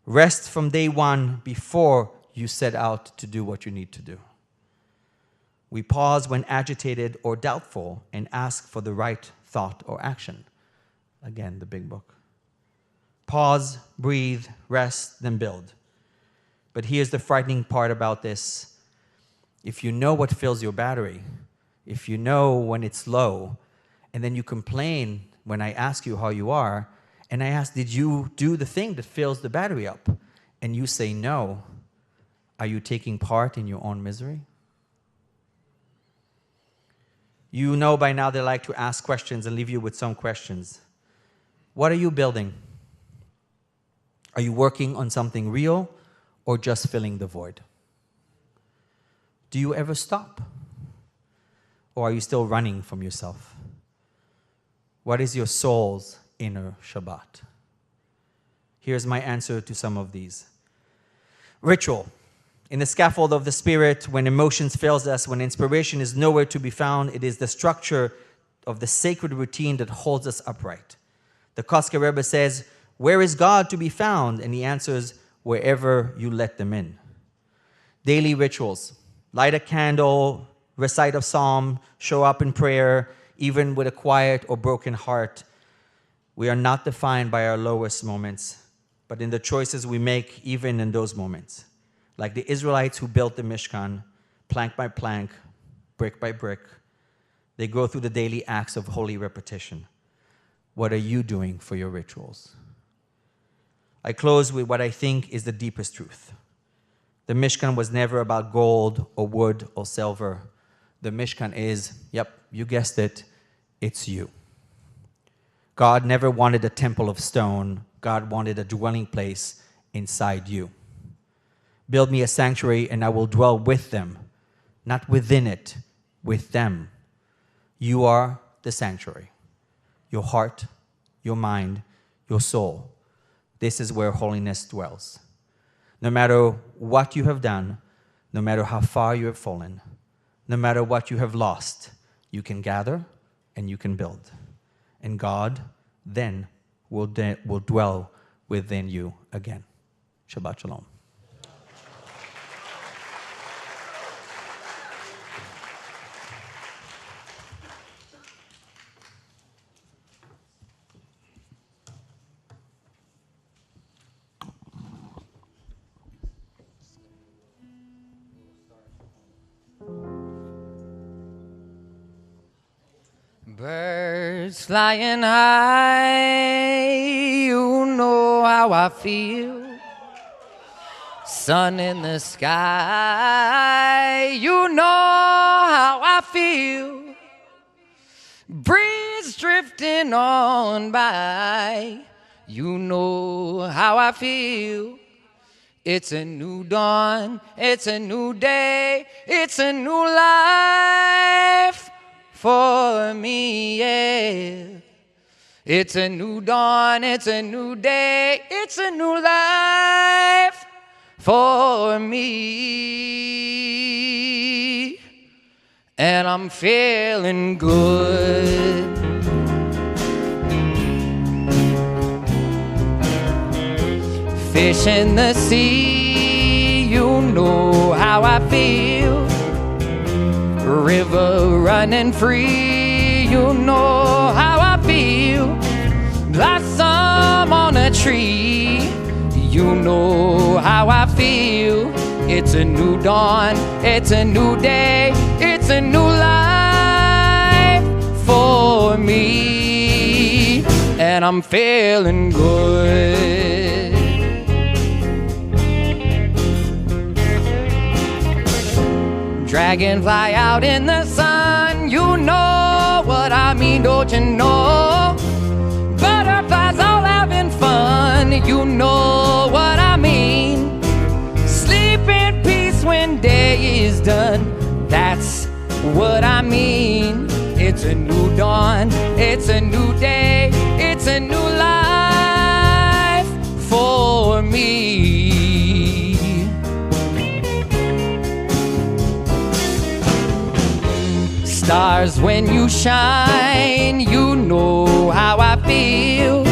Rest from day one before you set out to do what you need to do. We pause when agitated or doubtful and ask for the right thought or action. Again, the big book. Pause, breathe, rest, then build. But here's the frightening part about this. If you know what fills your battery, if you know when it's low, and then you complain when I ask you how you are, and I ask, did you do the thing that fills the battery up? And you say no, are you taking part in your own misery? You know by now they like to ask questions and leave you with some questions. What are you building? Are you working on something real or just filling the void? Do you ever stop? Or are you still running from yourself? What is your soul's inner Shabbat? Here's my answer to some of these. Ritual. In the scaffold of the Spirit, when emotions fails us, when inspiration is nowhere to be found, it is the structure of the sacred routine that holds us upright. The Kosker Rebbe says, where is God to be found? And he answers, wherever you let them in. Daily rituals. Light a candle, recite a psalm, show up in prayer, even with a quiet or broken heart. We are not defined by our lowest moments, but in the choices we make even in those moments. Like the Israelites who built the Mishkan, plank by plank, brick by brick, they go through the daily acts of holy repetition. What are you doing for your rituals? I close with what I think is the deepest truth. The Mishkan was never about gold or wood or silver. The Mishkan is, yep, you guessed it, it's you. God never wanted a temple of stone. God wanted a dwelling place inside you. Build me a sanctuary and I will dwell with them, not within it, with them. You are the sanctuary. Your heart, your mind, your soul. This is where holiness dwells. No matter what you have done, no matter how far you have fallen, no matter what you have lost, you can gather and you can build. And God then will dwell within you again. Shabbat Shalom. Birds flying high, you know how I feel. Sun in the sky, you know how I feel. Breeze drifting on by, you know how I feel. It's a new dawn, it's a new day, it's a new life for me, yeah. It's a new dawn, it's a new day, it's a new life for me. And I'm feeling good. Fish in the sea, you know how I feel. River running free, you know how I feel. Blossom on a tree, you know how I feel. It's a new dawn, it's a new day, it's a new life for me, and I'm feeling good. Dragonfly out in the sun, you know what I mean, don't you know? Butterflies all having fun, you know what I mean. Sleep in peace when day is done, that's what I mean. It's a new dawn, it's a new day, it's a new life for me. Stars when you shine, you know how I feel.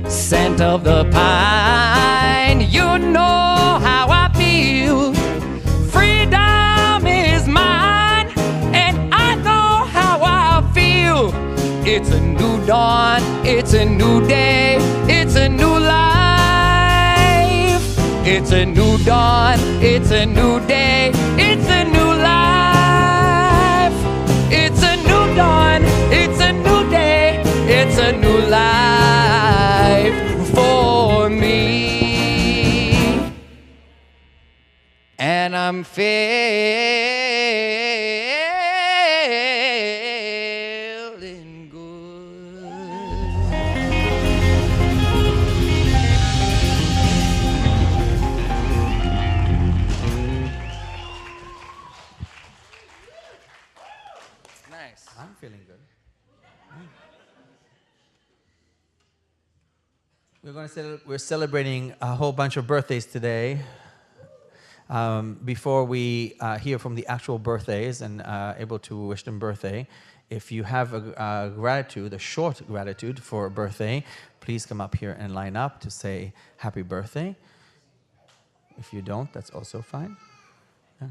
Scent of the pine, you know how I feel. Freedom is mine, and I know how I feel. It's a new dawn, it's a new day, it's a new life. It's a new dawn, it's a new day, it's a new life. It's a new dawn, it's a new day, it's a new life for me. And I'm feeling good. Nice. I'm feeling good. We're celebrating a whole bunch of birthdays today. Before we hear from the actual birthdays and able to wish them birthday, if you have a gratitude, a short gratitude for a birthday, please come up here and line up to say happy birthday. If you don't, that's also fine. Yeah.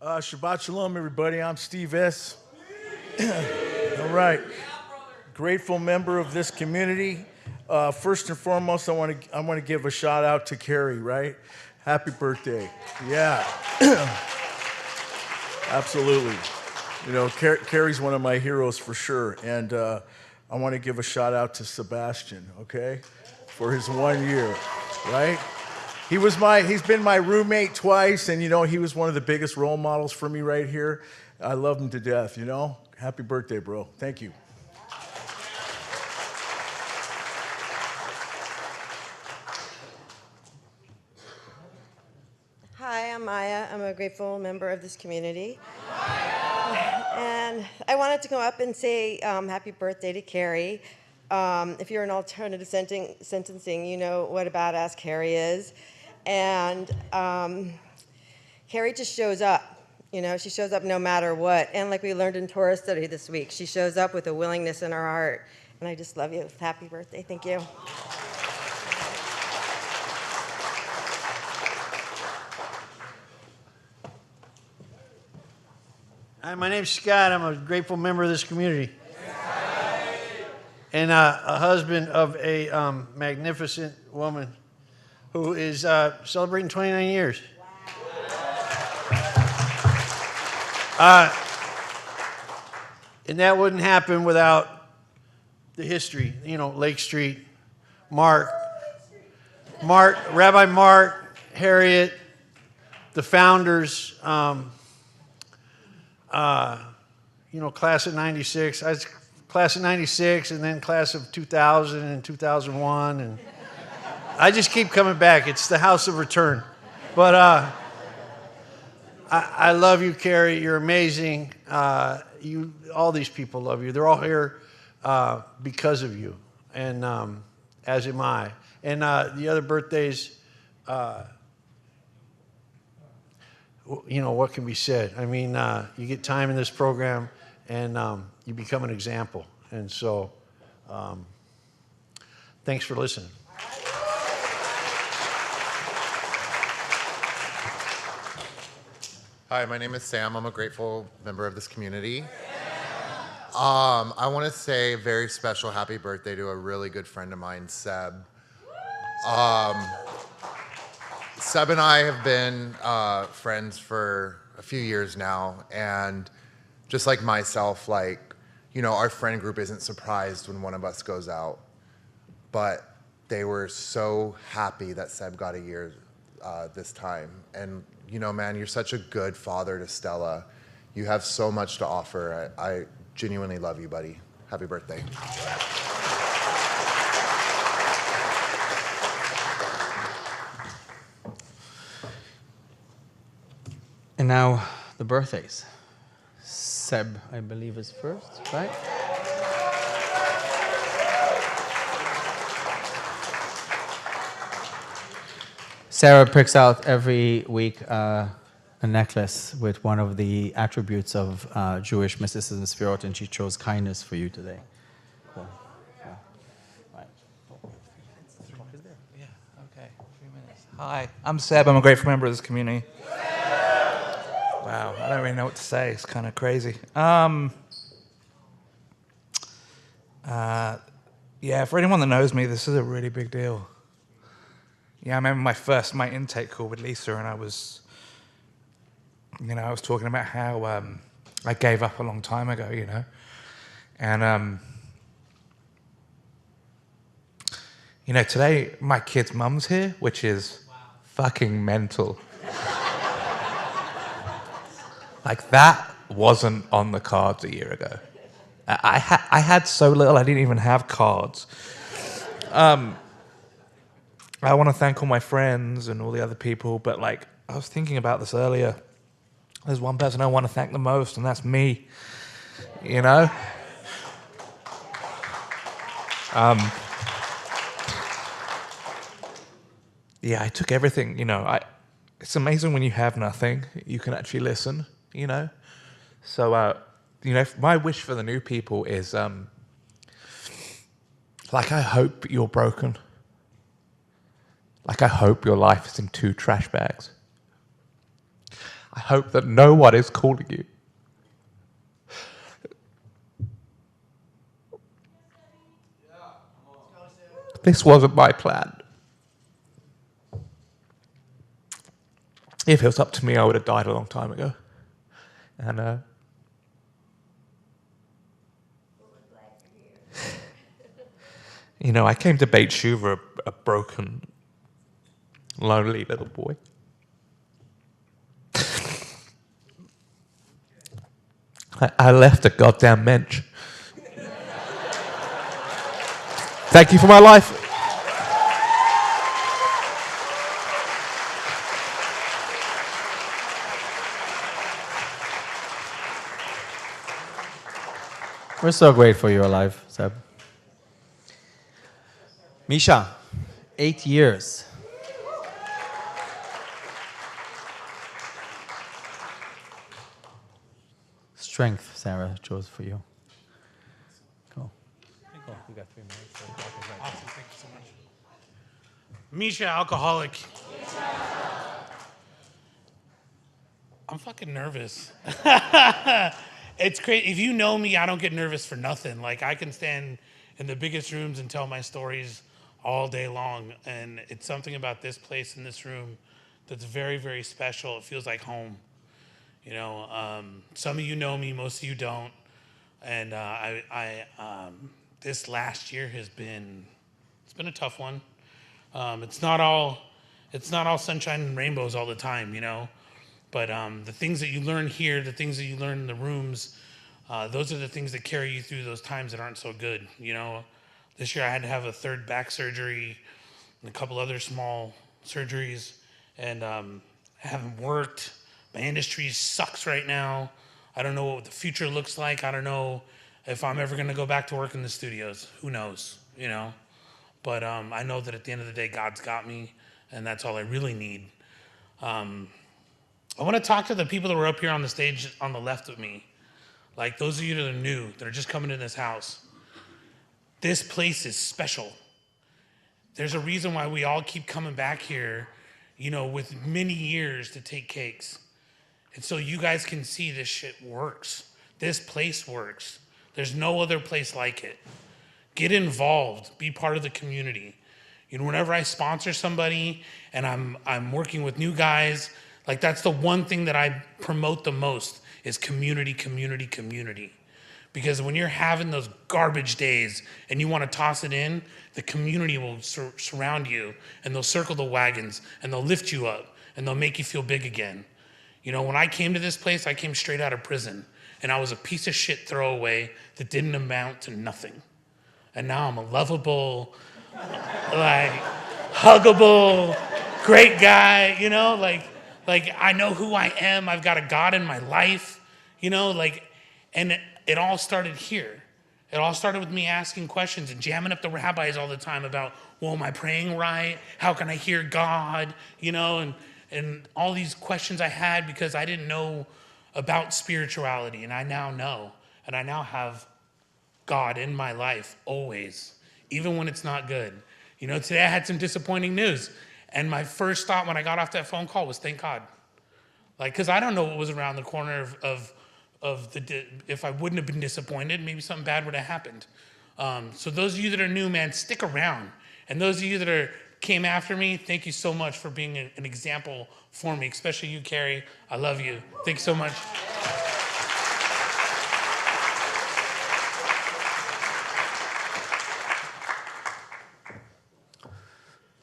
Shabbat Shalom, everybody. I'm Steve S. All right. Grateful member of this community. First and foremost, I want to give a shout out to Carrie, right? Happy birthday. Yeah. Absolutely. You know, Carrie's one of my heroes for sure. And I want to give a shout out to Sebastian, okay? For his 1 year, right? He's been my roommate twice, and you know, he was one of the biggest role models for me right here. I love him to death, you know? Happy birthday, bro. Thank you. Hi, I'm Maya. I'm a grateful member of this community. And I wanted to come up and say happy birthday to Carrie. If you're in alternative sentencing, you know what a badass Carrie is. And Carrie just shows up. You know, she shows up no matter what. And like we learned in Torah study this week, she shows up with a willingness in her heart. And I just love you. Happy birthday. Thank you. Hi, my name's Scott. I'm a grateful member of this community. And a husband of a magnificent woman who is celebrating 29 years. And that wouldn't happen without the history. You know, Lake Street, Rabbi Mark, Harriet, the founders, you know, class of 96. I was class of 96 and then class of 2000 and 2001. And I just keep coming back. It's the house of return. But I love you, Carrie. You're amazing. All these people love you. They're all here because of you, and as am I. And the other birthdays, you know, what can be said? I mean, you get time in this program, and you become an example. And so, thanks for listening. Hi, my name is Sam. I'm a grateful member of this community. I want to say a very special happy birthday to a really good friend of mine, Seb. Seb and I have been friends for a few years now, and just like myself, our friend group isn't surprised when one of us goes out, but they were so happy that Seb got a year this time. And man, you're such a good father to Stella. You have so much to offer. I genuinely love you, buddy. Happy birthday. And now the birthdays. Seb, I believe, is first, right? Sarah picks out every week a necklace with one of the attributes of Jewish mysticism, Sfirot, and she chose kindness for you today. Cool. Yeah. Right. Yeah, okay, 3 minutes. Hi, I'm Seb. I'm a grateful member of this community. Wow, I don't really know what to say. It's kind of crazy. Yeah, for anyone that knows me, this is a really big deal. Yeah, I remember my intake call with Lisa, and I was talking about how I gave up a long time ago, and today my kid's mum's here, which is fucking mental. Like, that wasn't on the cards a year ago. I had so little, I didn't even have cards. I want to thank all my friends and all the other people, but I was thinking about this earlier. There's one person I want to thank the most, and that's me. Yeah, I took everything, it's amazing when you have nothing, you can actually listen, So, my wish for the new people is, I hope you're broken. I hope your life is in 2 trash bags. I hope that no one is calling you. This wasn't my plan. If it was up to me, I would have died a long time ago. And, I came to Beit Shuva a broken, lonely little boy. I left a goddamn mensch. Thank you for my life. We're so grateful you're alive, Seb. Misha, 8 years. Strength, Sarah chose for you. Cool. Cool. You got 3 minutes. Awesome. Thank you so much. Misha, alcoholic. I'm fucking nervous. It's crazy. If you know me, I don't get nervous for nothing. I can stand in the biggest rooms and tell my stories all day long. And it's something about this place in this room that's very, very special. It feels like home. Some of you know me, most of you don't. And this last year it's been a tough one. It's not all sunshine and rainbows all the time, But the things that you learn here, the things that you learn in the rooms, those are the things that carry you through those times that aren't so good, This year I had to have a 3rd back surgery and a couple other small surgeries, and I haven't worked. My industry sucks right now. I don't know what the future looks like. I don't know if I'm ever going to go back to work in the studios. Who knows, But I know that at the end of the day, God's got me, and that's all I really need. I want to talk to the people that were up here on the stage on the left of me. Like those of you that are new, that are just coming to this house, this place is special. There's a reason why we all keep coming back here, you know, with many years to take cakes. And so you guys can see this shit works. This place works. There's no other place like it. Get involved, be part of the community. You know, whenever I sponsor somebody and I'm working with new guys, like that's the one thing that I promote the most is community, community, community. Because when you're having those garbage days and you want to toss it in, the community will surround you and they'll circle the wagons and they'll lift you up and they'll make you feel big again. You know, when I came to this place, I came straight out of prison and I was a piece of shit throwaway that didn't amount to nothing. And now I'm a lovable, like, huggable, great guy, you know, like I know who I am. I've got a God in my life, you know, like, and it all started here. It all started with me asking questions and jamming up the rabbis all the time about, well, am I praying right? How can I hear God? You know, and all these questions I had because I didn't know about spirituality, and I now know, and I now have God in my life always, even when it's not good. You know, today I had some disappointing news. And my first thought when I got off that phone call was, thank God. Like, because I don't know what was around the corner if I wouldn't have been disappointed, maybe something bad would have happened. So those of you that are new, man, stick around. And those of you that came after me, thank you so much for being an example for me, especially you, Carrie. I love you. Thanks so much.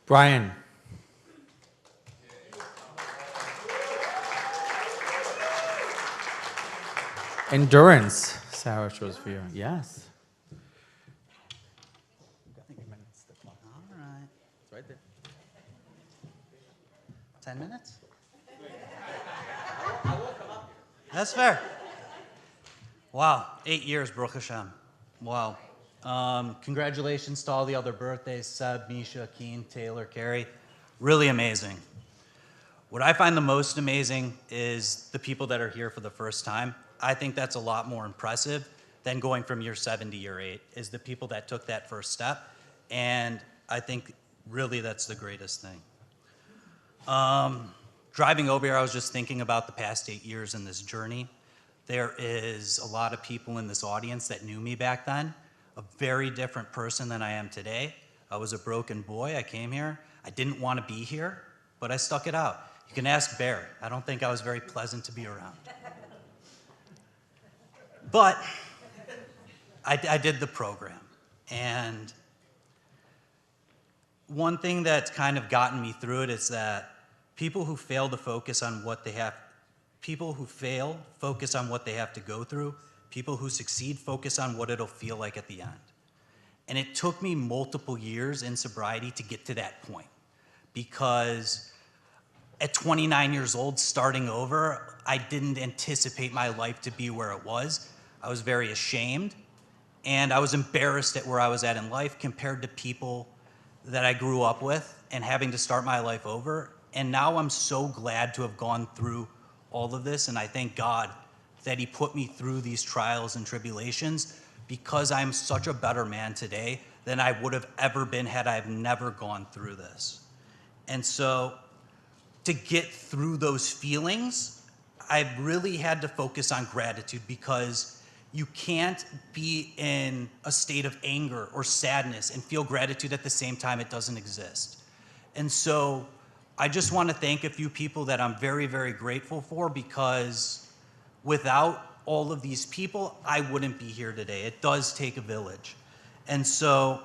Brian. Endurance, Sarah chose for you. Yes. All right. It's right there. 10 minutes? That's fair. Wow, 8 years, Baruch Hashem. Wow. Congratulations to all the other birthdays, Seb, Misha, Keen, Taylor, Carrie. Really amazing. What I find the most amazing is the people that are here for the first time. I think that's a lot more impressive than going from year 7 to year 8, is the people that took that first step. And I think really that's the greatest thing. Driving over here, I was just thinking about the past 8 years in this journey. There is a lot of people in this audience that knew me back then, a very different person than I am today. I was a broken boy. I came here. I didn't want to be here, but I stuck it out. You can ask Barry. I don't think I was very pleasant to be around. But I did the program. And one thing that's kind of gotten me through it is that people who fail to focus on what they have, people who fail focus on what they have to go through. People who succeed focus on what it'll feel like at the end. And it took me multiple years in sobriety to get to that point, because at 29 years old, starting over, I didn't anticipate my life to be where it was. I was very ashamed, and I was embarrassed at where I was at in life compared to people that I grew up with and having to start my life over. And now I'm so glad to have gone through all of this, and I thank God that he put me through these trials and tribulations, because I'm such a better man today than I would have ever been had I have never gone through this. And so to get through those feelings, I've really had to focus on gratitude, because you can't be in a state of anger or sadness and feel gratitude at the same time. It doesn't exist. And so I just want to thank a few people that I'm very, very grateful for, because without all of these people, I wouldn't be here today. It does take a village. And so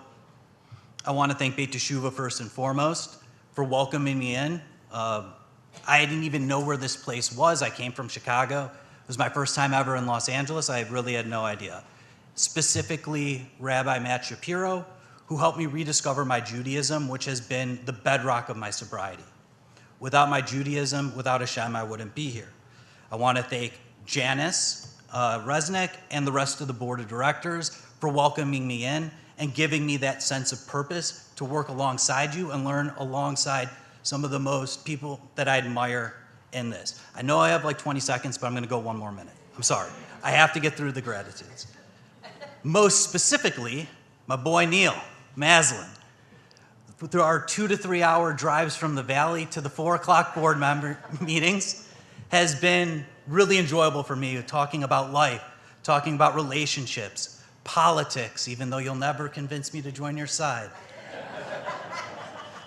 I want to thank Beit Teshuvah first and foremost for welcoming me in. I didn't even know where this place was. I came from Chicago. It was my first time ever in Los Angeles. I really had no idea. Specifically, Rabbi Matt Shapiro, who helped me rediscover my Judaism, which has been the bedrock of my sobriety. Without my Judaism, without Hashem, I wouldn't be here. I want to thank Janice Resnick and the rest of the board of directors for welcoming me in and giving me that sense of purpose to work alongside you and learn alongside some of the most people that I admire in this. I know I have like 20 seconds, but I'm going to go one more minute. I'm sorry. I have to get through the gratitudes. Most specifically, my boy Neil Maslin. Through our 2 to 3 hour drives from the Valley to the 4 o'clock board member meetings has been really enjoyable for me, talking about life, talking about relationships, politics, even though you'll never convince me to join your side.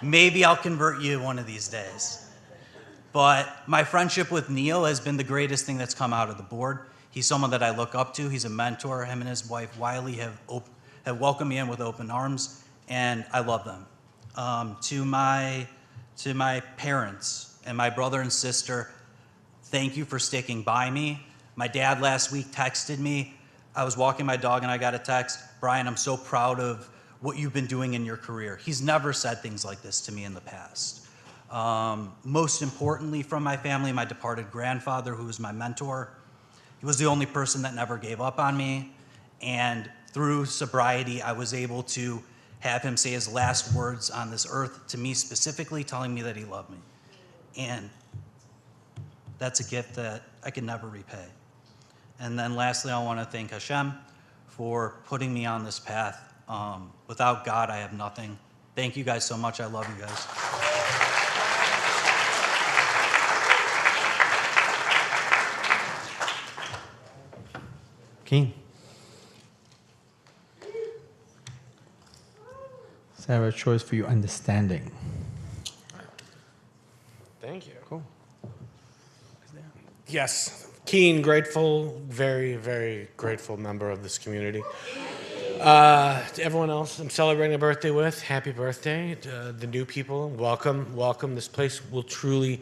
Maybe I'll convert you one of these days. But my friendship with Neil has been the greatest thing that's come out of the board. He's someone that I look up to. He's a mentor. Him and his wife, Wiley, have welcomed me in with open arms, and I love them. To my parents and my brother and sister, thank you for sticking by me. My dad last week texted me. I was walking my dog and I got a text, Brian, I'm so proud of what you've been doing in your career. He's never said things like this to me in the past. Most importantly from my family, my departed grandfather, who was my mentor. He was the only person that never gave up on me. And through sobriety, I was able to have him say his last words on this earth to me specifically, telling me that he loved me. And that's a gift that I can never repay. And then lastly, I want to thank Hashem for putting me on this path. Without God, I have nothing. Thank you guys so much. I love you guys. Keen. Sarah, choice for your understanding. Thank you. Cool. Yes, keen, grateful, very, very grateful member of this community. To everyone else I'm celebrating a birthday with, happy birthday. The new people, welcome, welcome. This place will truly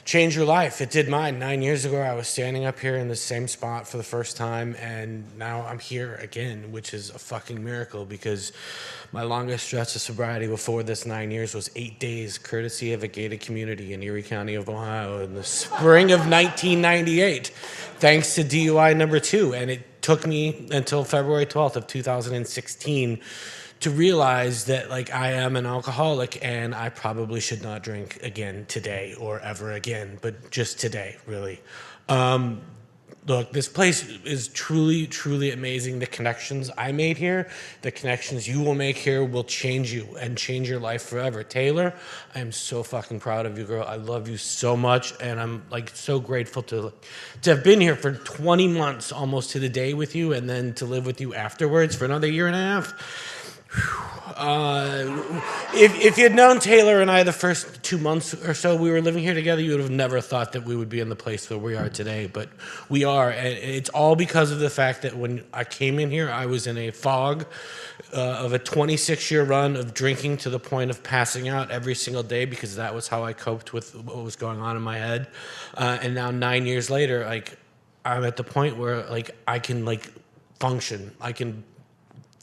change your life. It did mine. 9 years ago, I was standing up here in the same spot for the first time, and now I'm here again, which is a fucking miracle because my longest stretch of sobriety before this 9 years was 8 days, courtesy of a gated community in Erie County of Ohio in the spring of 1998, thanks to DUI number 2. And it took me until February 12th of 2016 to realize that, like, I am an alcoholic and I probably should not drink again today or ever again, but just today, really. Look, this place is truly, truly amazing. The connections I made here, the connections you will make here will change you and change your life forever. Taylor, I am so fucking proud of you, girl. I love you so much, and I'm like so grateful to have been here for 20 months, almost to the day with you, and then to live with you afterwards for another year and a half. If you'd known Taylor and I the first 2 months or so we were living here together, you would have never thought that we would be in the place where we are today, but we are, and it's all because of the fact that when I came in here, I was in a fog of a 26-year run of drinking to the point of passing out every single day because that was how I coped with what was going on in my head, and now 9 years later, like, I'm at the point where, like, I can, like, function. I can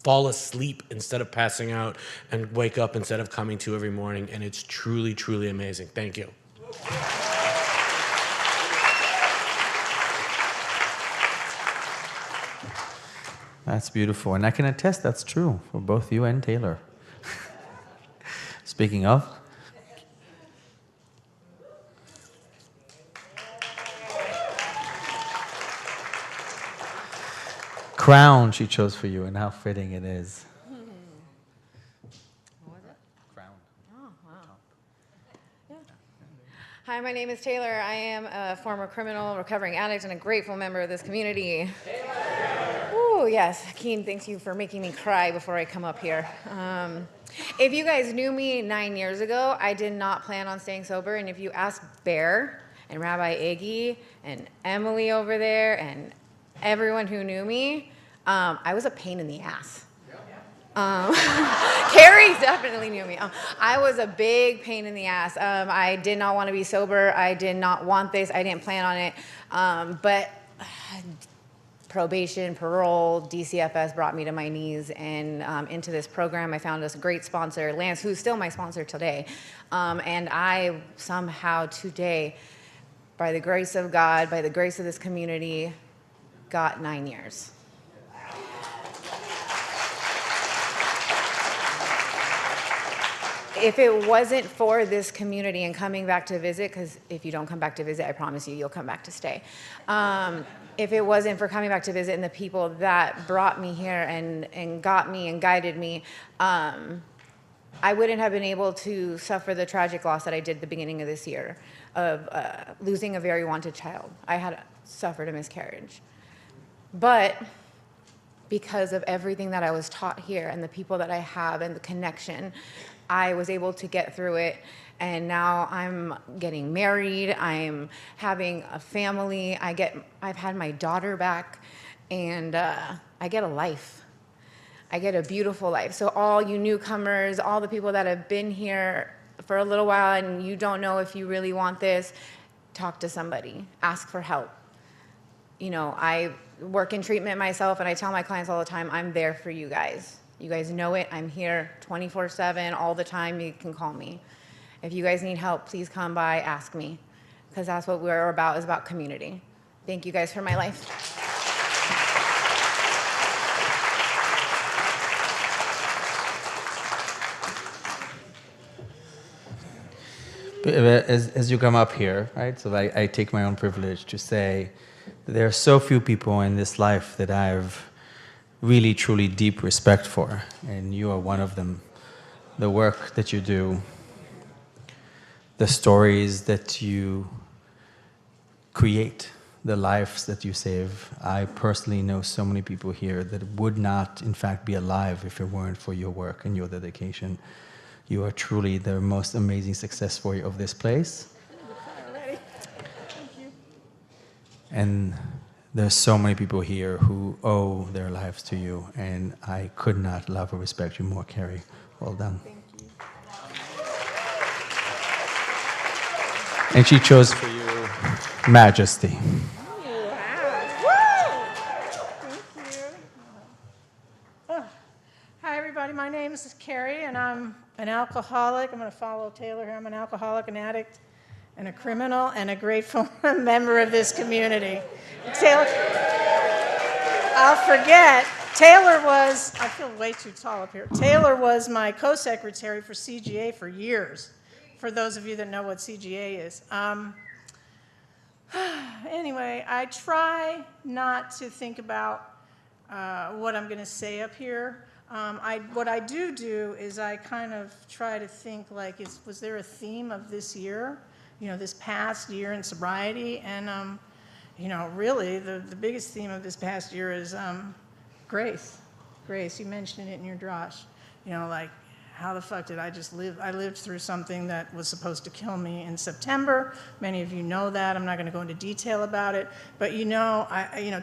fall asleep instead of passing out and wake up instead of coming to every morning. And it's truly, truly amazing. Thank you. That's beautiful. And I can attest that's true for both you and Taylor. Speaking of, crown she chose for you, and how fitting it is. Crown. Oh, wow. Yeah. Hi, my name is Taylor. I am a former criminal, recovering addict, and a grateful member of this community. Ooh, yes. Keen, thank you for making me cry before I come up here. If you guys knew me 9 years ago, I did not plan on staying sober. And if you ask Bear and Rabbi Iggy and Emily over there and everyone who knew me, I was a pain in the ass. Carrie definitely knew me. I was a big pain in the ass. I did not want to be sober. I did not want this. I didn't plan on it. But probation, parole, DCFS brought me to my knees and into this program. I found this great sponsor, Lance, who's still my sponsor today. And I somehow today, by the grace of God, by the grace of this community, got 9 years. if it wasn't for this community and coming back to visit, because if you don't come back to visit, I promise you, you'll come back to stay. If it wasn't for coming back to visit and the people that brought me here and got me and guided me, I wouldn't have been able to suffer the tragic loss that I did at the beginning of this year of losing a very wanted child. I had suffered a miscarriage. But because of everything that I was taught here and the people that I have and the connection, I was able to get through it. And now I'm getting married, I'm having a family, I've had my daughter back, and I get a life. I get a beautiful life. So all you newcomers, all the people that have been here for a little while and you don't know if you really want this, talk to somebody, ask for help. You know, I work in treatment myself, and I tell my clients all the time, I'm there for you guys. You guys know it, I'm here 24/7, all the time, you can call me. If you guys need help, please come by, ask me, because that's what we're about, is about community. Thank you guys for my life. As you come up here, right, so I take my own privilege to say that there are so few people in this life that I have really, truly deep respect for, and you are one of them. The work that you do, the stories that you create, the lives that you save. I personally know so many people here that would not, in fact, be alive if it weren't for your work and your dedication. You are truly the most amazing success story of this place. And there's so many people here who owe their lives to you, and I could not love or respect you more, Carrie. Well done. Thank you. And she chose for you Majesty. Hi, everybody. My name is Carrie, and I'm an alcoholic. I'm going to follow Taylor here. I'm an alcoholic, an addict, and a criminal, and a grateful member of this community. Taylor, I'll forget. Taylor was, I feel way too tall up here. Taylor was my co-secretary for CGA for years, for those of you that know what CGA is. Anyway, I try not to think about what I'm going to say up here. What I do is I kind of try to think like, was there a theme of this year, you know, this past year in sobriety? And, you know, really the biggest theme of this past year is grace. Grace, you mentioned it in your drosh. You know, like, how the fuck did I just live? I lived through something that was supposed to kill me in September. Many of you know that. I'm not going to go into detail about it. But, you know,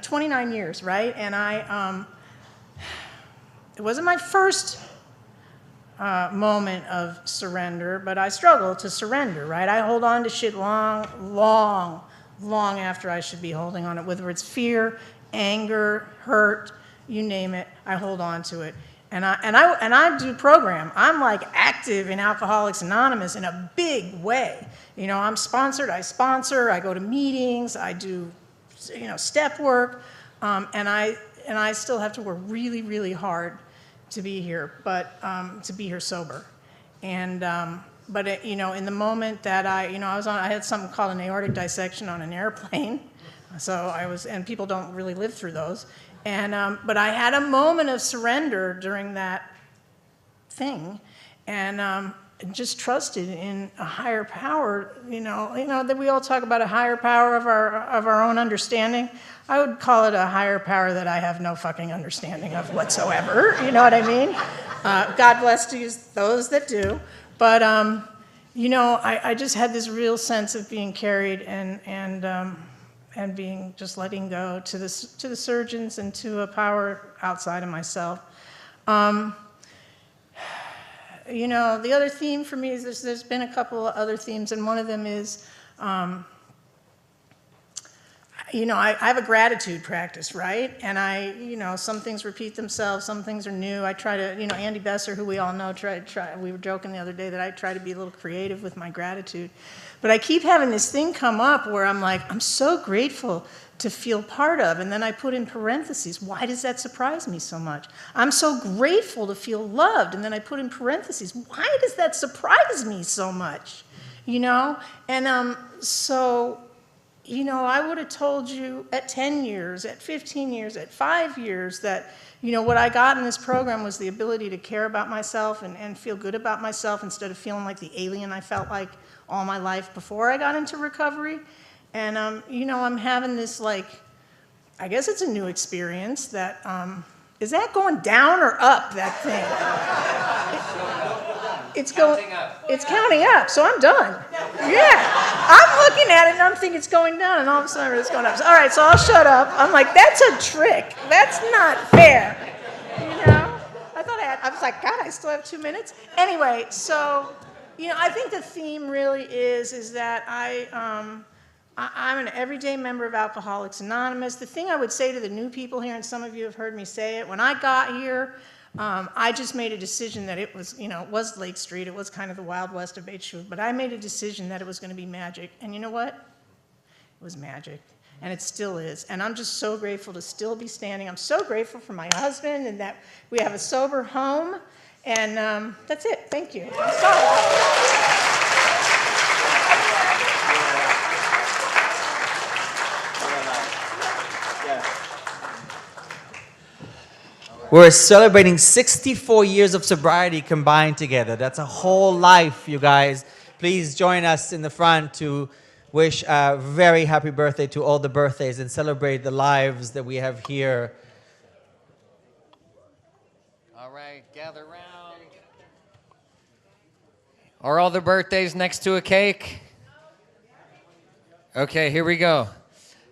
29 years, right? And it wasn't my first moment of surrender, but I struggle to surrender, right? I hold on to shit long after I should be holding on it, whether it's fear, anger, hurt, you name it, I hold on to it. And I do program. I'm like active in Alcoholics Anonymous in a big way. You know, I'm sponsored, I sponsor, I go to meetings, I do, you know, step work, and I still have to work really, really hard to be here, but to be here sober. And but it, you know, in the moment that I had something called an aortic dissection on an airplane, so and people don't really live through those. And but I had a moment of surrender during that thing, and just trusted in a higher power. You know that we all talk about a higher power of our own understanding. I would call it a higher power that I have no fucking understanding of whatsoever. You know what I mean? God bless those that do. But you know, I just had this real sense of being carried and being just letting go to the surgeons and to a power outside of myself. You know, the other theme for me is there's been a couple of other themes, and one of them is, I have a gratitude practice, right? And some things repeat themselves, some things are new. I try to, Andy Besser, who we all know, we were joking the other day that I try to be a little creative with my gratitude. But I keep having this thing come up where I'm like, I'm so grateful to feel part of. And then I put in parentheses, why does that surprise me so much? I'm so grateful to feel loved. And then I put in parentheses, why does that surprise me so much? And so, I would have told you at 10 years, at 15 years, at 5 years that, what I got in this program was the ability to care about myself and feel good about myself instead of feeling like the alien I felt like all my life before I got into recovery. And, I'm having this, I guess it's a new experience that, is that going down or up, that thing? It's counting up, so I'm done. Yeah, I'm looking at it and I'm thinking it's going down, and all of a sudden it's going up. So, all right, so I'll shut up. I'm like, that's a trick. That's not fair. I was like, God, I still have 2 minutes. Anyway, so, I think the theme really is that I'm an everyday member of Alcoholics Anonymous. The thing I would say to the new people here, and some of you have heard me say it, when I got here, I just made a decision that it was, it was Lake Street. It was kind of the Wild West of Beit Shuv, but I made a decision that it was going to be magic. And you know what? It was magic. And it still is. And I'm just so grateful to still be standing. I'm so grateful for my husband and that we have a sober home. And that's it. Thank you. I'm sorry. We're celebrating 64 years of sobriety combined together. That's a whole life, you guys. Please join us in the front to wish a very happy birthday to all the birthdays and celebrate the lives that we have here. All right, gather around. Are all the birthdays next to a cake? Okay, here we go.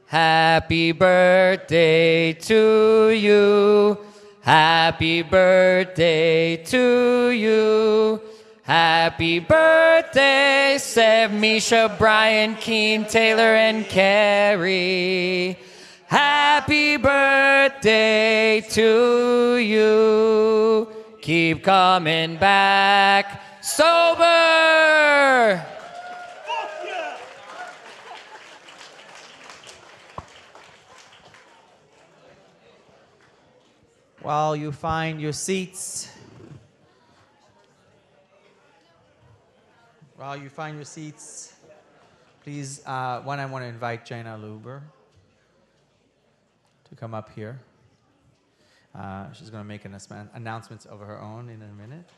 Happy birthday to you. Happy birthday to you. Happy birthday, Sev, Misha, Brian, Keen, Taylor, and Carrie. Happy birthday to you. Keep coming back sober. While you find your seats, please, I want to invite Jana Luber to come up here. She's going to make an announcement of her own in a minute.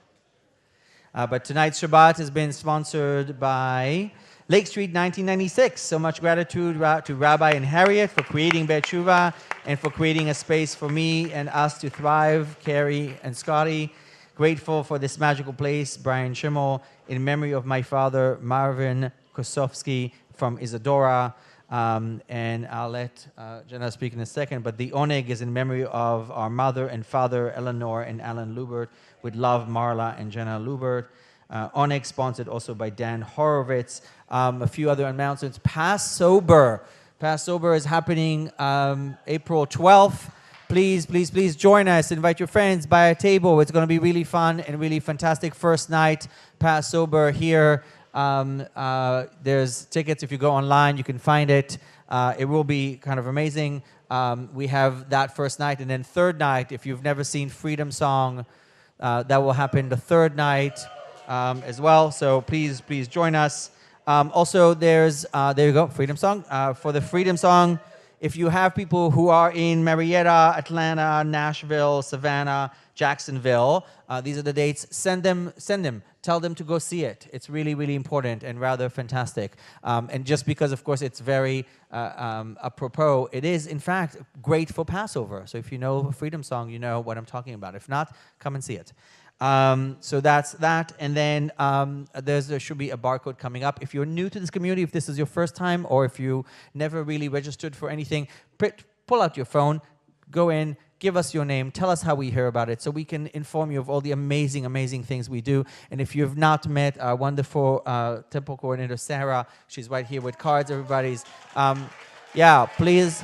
But tonight's Shabbat has been sponsored by Lake Street 1996. So much gratitude to Rabbi and Harriet for creating Beit Shuvah and for creating a space for me and us to thrive, Carrie and Scotty. Grateful for this magical place, Brian Schimmel, in memory of my father, Marvin Kosofsky from Isadora. And I'll let Jenna speak in a second, but the Oneg is in memory of our mother and father, Eleanor and Alan Lubert, with love, Marla and Jenna Lubert. Oneg sponsored also by Dan Horowitz. A few other announcements. Passover is happening April 12th. Please join us. Invite your friends. Buy a table. It's going to be really fun and really fantastic. First night Passover here. There's tickets. If you go online, you can find it. It will be kind of amazing. We have that first night. And then third night, if you've never seen Freedom Song, that will happen the third night as well. So please join us. Also, there you go, Freedom Song. For the Freedom Song, if you have people who are in Marietta, Atlanta, Nashville, Savannah, Jacksonville, these are the dates. Send them. Tell them to go see it. It's really, really important and rather fantastic. And just because, of course, it's very apropos, it is, in fact, great for Passover. So if you know a Freedom Song, you know what I'm talking about. If not, come and see it. So that's that. And then there should be a barcode coming up. If you're new to this community, if this is your first time, or if you never really registered for anything, pull out your phone, go in, give us your name, tell us how we hear about it so we can inform you of all the amazing, amazing things we do. And if you've not met our wonderful temple coordinator, Sarah, she's right here with cards, everybody's. Yeah, please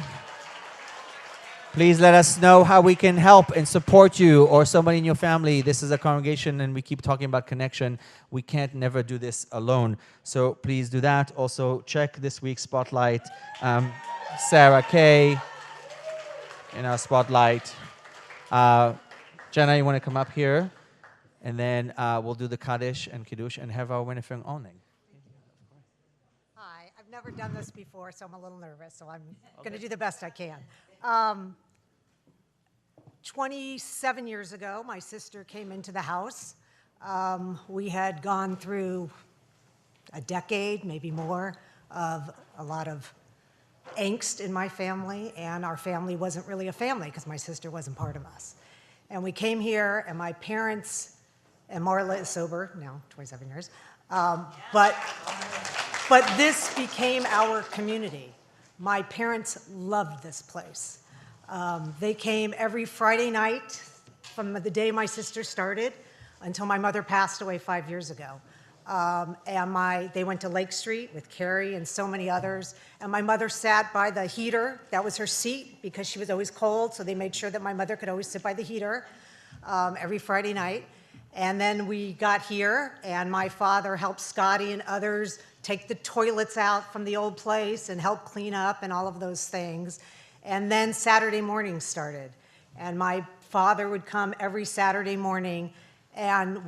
let us know how we can help and support you or somebody in your family. This is a congregation and we keep talking about connection. We can't never do this alone. So please do that. Also check this week's spotlight. Sarah Kay in our spotlight. Jenna, you want to come up here? And then we'll do the Kaddish and Kiddush and have our Winnefing Oning. Hi, I've never done this before, so I'm a little nervous, so I'm going to do the best I can. 27 years ago, my sister came into the house. We had gone through a decade, maybe more, of a lot of angst in my family, and our family wasn't really a family because my sister wasn't part of us. And we came here, and my parents, and Marla is sober now, 27 years, but this became our community. My parents loved this place. They came every Friday night from the day my sister started until my mother passed away 5 years ago. They went to Lake Street with Carrie and so many others. And my mother sat by the heater. That was her seat because she was always cold. So they made sure that my mother could always sit by the heater every Friday night. And then we got here, and my father helped Scotty and others take the toilets out from the old place and help clean up and all of those things. And then Saturday mornings started. And my father would come every Saturday morning and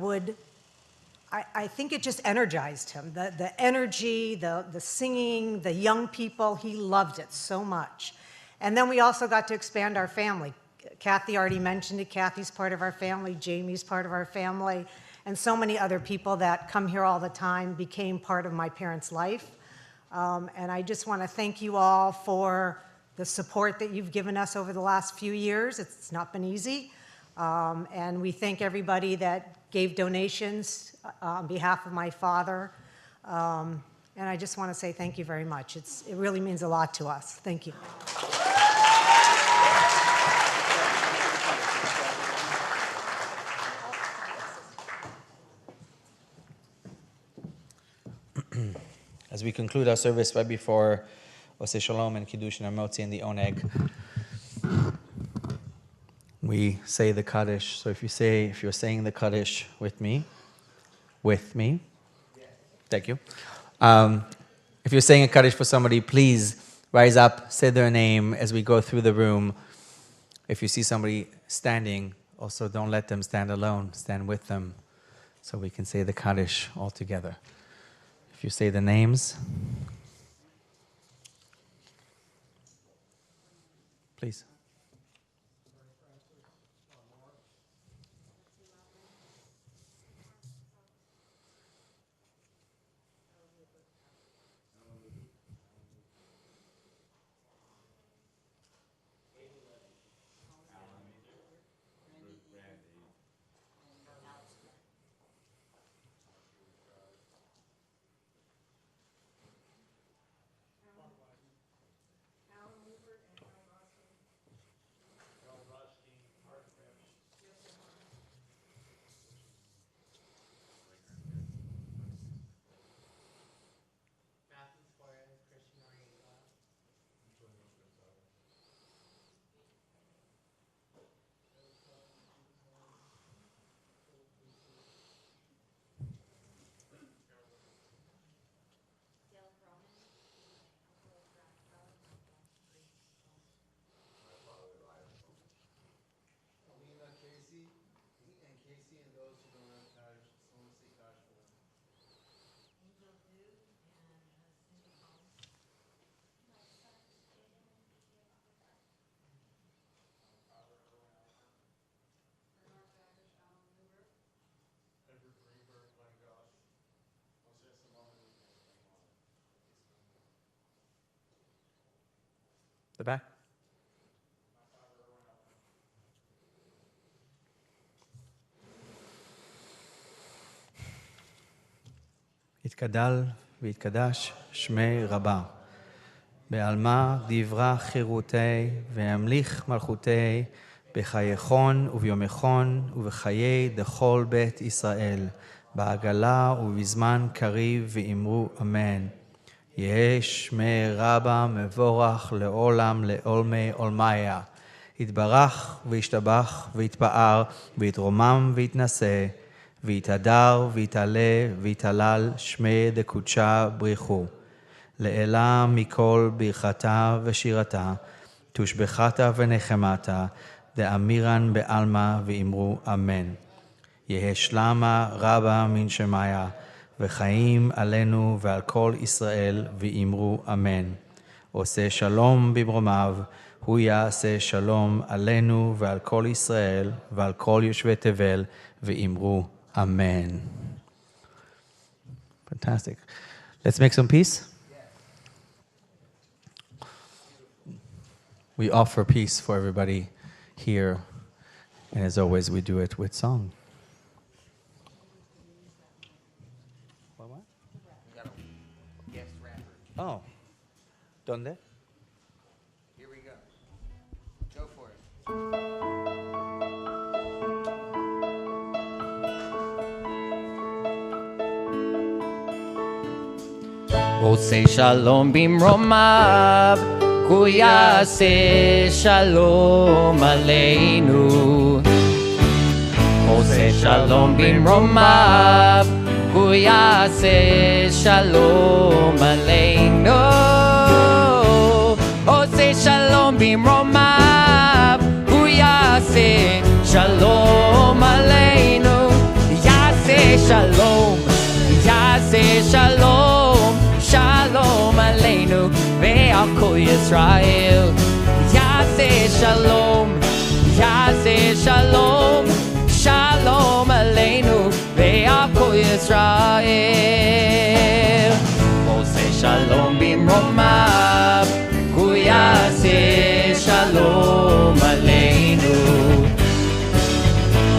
I think it just energized him. The energy, the singing, the young people, he loved it so much. And then we also got to expand our family. Kathy already mentioned it. Kathy's part of our family. Jamie's part of our family. And so many other people that come here all the time became part of my parents' life. And I just want to thank you all for the support that you've given us over the last few years. It's not been easy. And we thank everybody that gave donations on behalf of my father. And I just want to say thank you very much. It really means a lot to us. Thank you. As we conclude our service right before Oseh Shalom and Kiddush and Amotzi and the Oneg, we say the Kaddish. So if you're saying the Kaddish with me, thank you. If you're saying a Kaddish for somebody, please rise up, say their name as we go through the room. If you see somebody standing, also don't let them stand alone, stand with them so we can say the Kaddish all together. If you say the names, please. The back. יתגדל ויתקדש שמי רבה. בעלמא דברה חירותי והמליך מלכותי בחייכון וביומכון ובחיי דכל בית ישראל בעגלה ובזמן קריב ואמרו אמן. יהא שמי רבה מבורך לעולם לעולמי עולמיה. יתברך וישתבח ויתפאר ויתרומם ויתנשא ויתהדר ויתעלה ויתהלל שמי דקודשה בריחו. לעילה מכל ברכתה ושירתה, תושבחתה ונחמתה, דאמירן בעלמא ואמרו אמן. יהא שלמה רבה מן שמיה, וחיים עלינו ועל כל ישראל ואמרו אמן. עושה שלום במרומיו, הוא יעשה שלום עלינו ועל כל ישראל ועל כל יושבי תבל ואמרו אמן. Fantastic. Let's make some peace. We offer peace for everybody here, and as always, we do it with song. Oh, ¿dónde? Here we go. Go for it. עושה שלום במרומיו, הוא יעשה שלום עלינו. עושה שלום במרומיו, הוא יעשה שלום עלינו. עושה שלום במרומיו, הוא יעשה שלום עלינו. יעשה שלום, יעשה שלום, שלום עלינו ועל כל ישראל. יעשה שלום, יעשה שלום, שלום עלינו ועל כל ישראל. עושה שלום במרומיו, הוא יעשה שלום עלינו.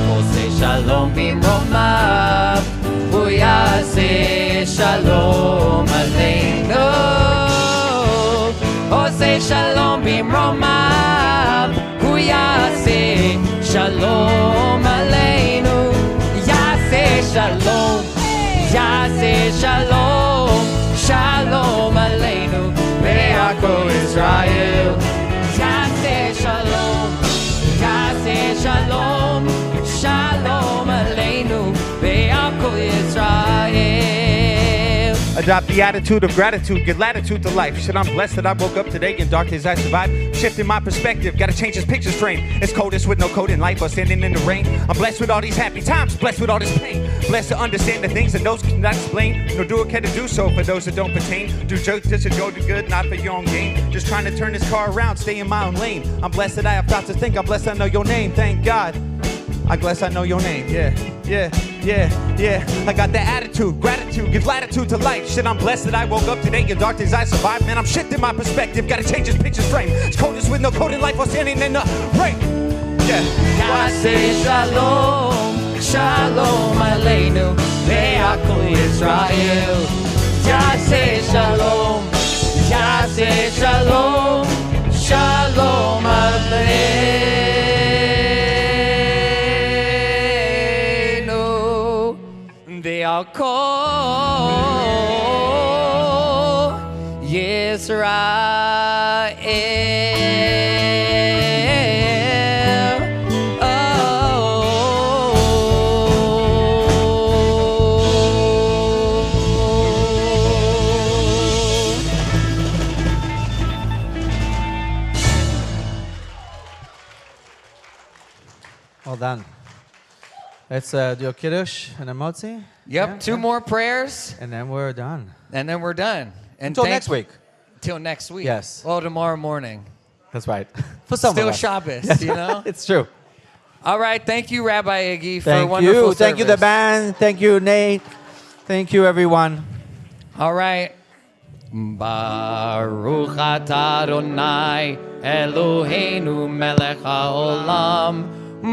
עושה שלום במרומיו, הוא יעשה שלום עלינו. עושה שלום במרומיו, הוא יעשה שלום עלינו. יעשה שלום, יעשה שלום, שלום עלינו ועל כל ישראל. יעשה שלום, יעשה שלום, שלום עלינו ועל כל ישראל. Adopt the attitude of gratitude, give latitude to life. Shit, I'm blessed that I woke up today. In dark days I survived. Shifting my perspective, gotta change this picture's frame. It's coldest with no coat in life or standing in the rain. I'm blessed with all these happy times, blessed with all this pain. Blessed to understand the things that those cannot explain. Nor do or care to do so for those that don't pertain. Do jokes just to go to good, not for your own gain. Just trying to turn this car around, stay in my own lane. I'm blessed that I have thoughts to think, I'm blessed I know your name, thank God. I'm blessed I know your name, yeah. I got that attitude, gratitude, give latitude to life. Shit, I'm blessed that I woke up today. In dark days I survived, man, I'm shifting my perspective. Gotta change this picture's frame. It's coldest with no coat in life or standing in the rain. יעשה שלום, שלום עלינו ועל כל ישראל. יעשה שלום, יעשה שלום, שלום עלינו ועל כל ישראל. Well done. Let's do a kiddush and a motzi. Yep, two more prayers. And then we're done. And then we're done. And Until next week. Till next week. Yes. Well, tomorrow morning. That's right. For some Still of us. Shabbos, you know? It's true. All right, thank you, Rabbi Iggy, for a Thank wonderful you. service. Thank you, the band. Thank you, Nate. Thank you, everyone. All right. Baruch atah Adonai Eloheinu melech haolam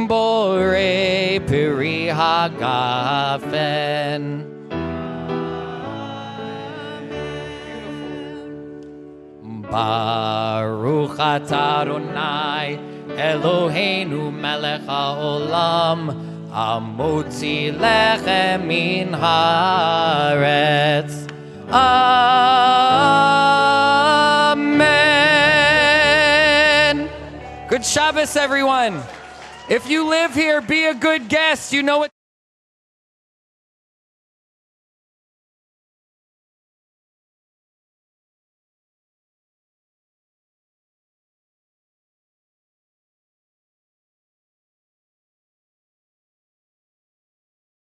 borei peri hagafen. Baruch atah Adonai Eloheinu melech haolam Amotzi lechem min haaretz Amen. Good Shabbos, everyone. If you live here, be a good guest. You know what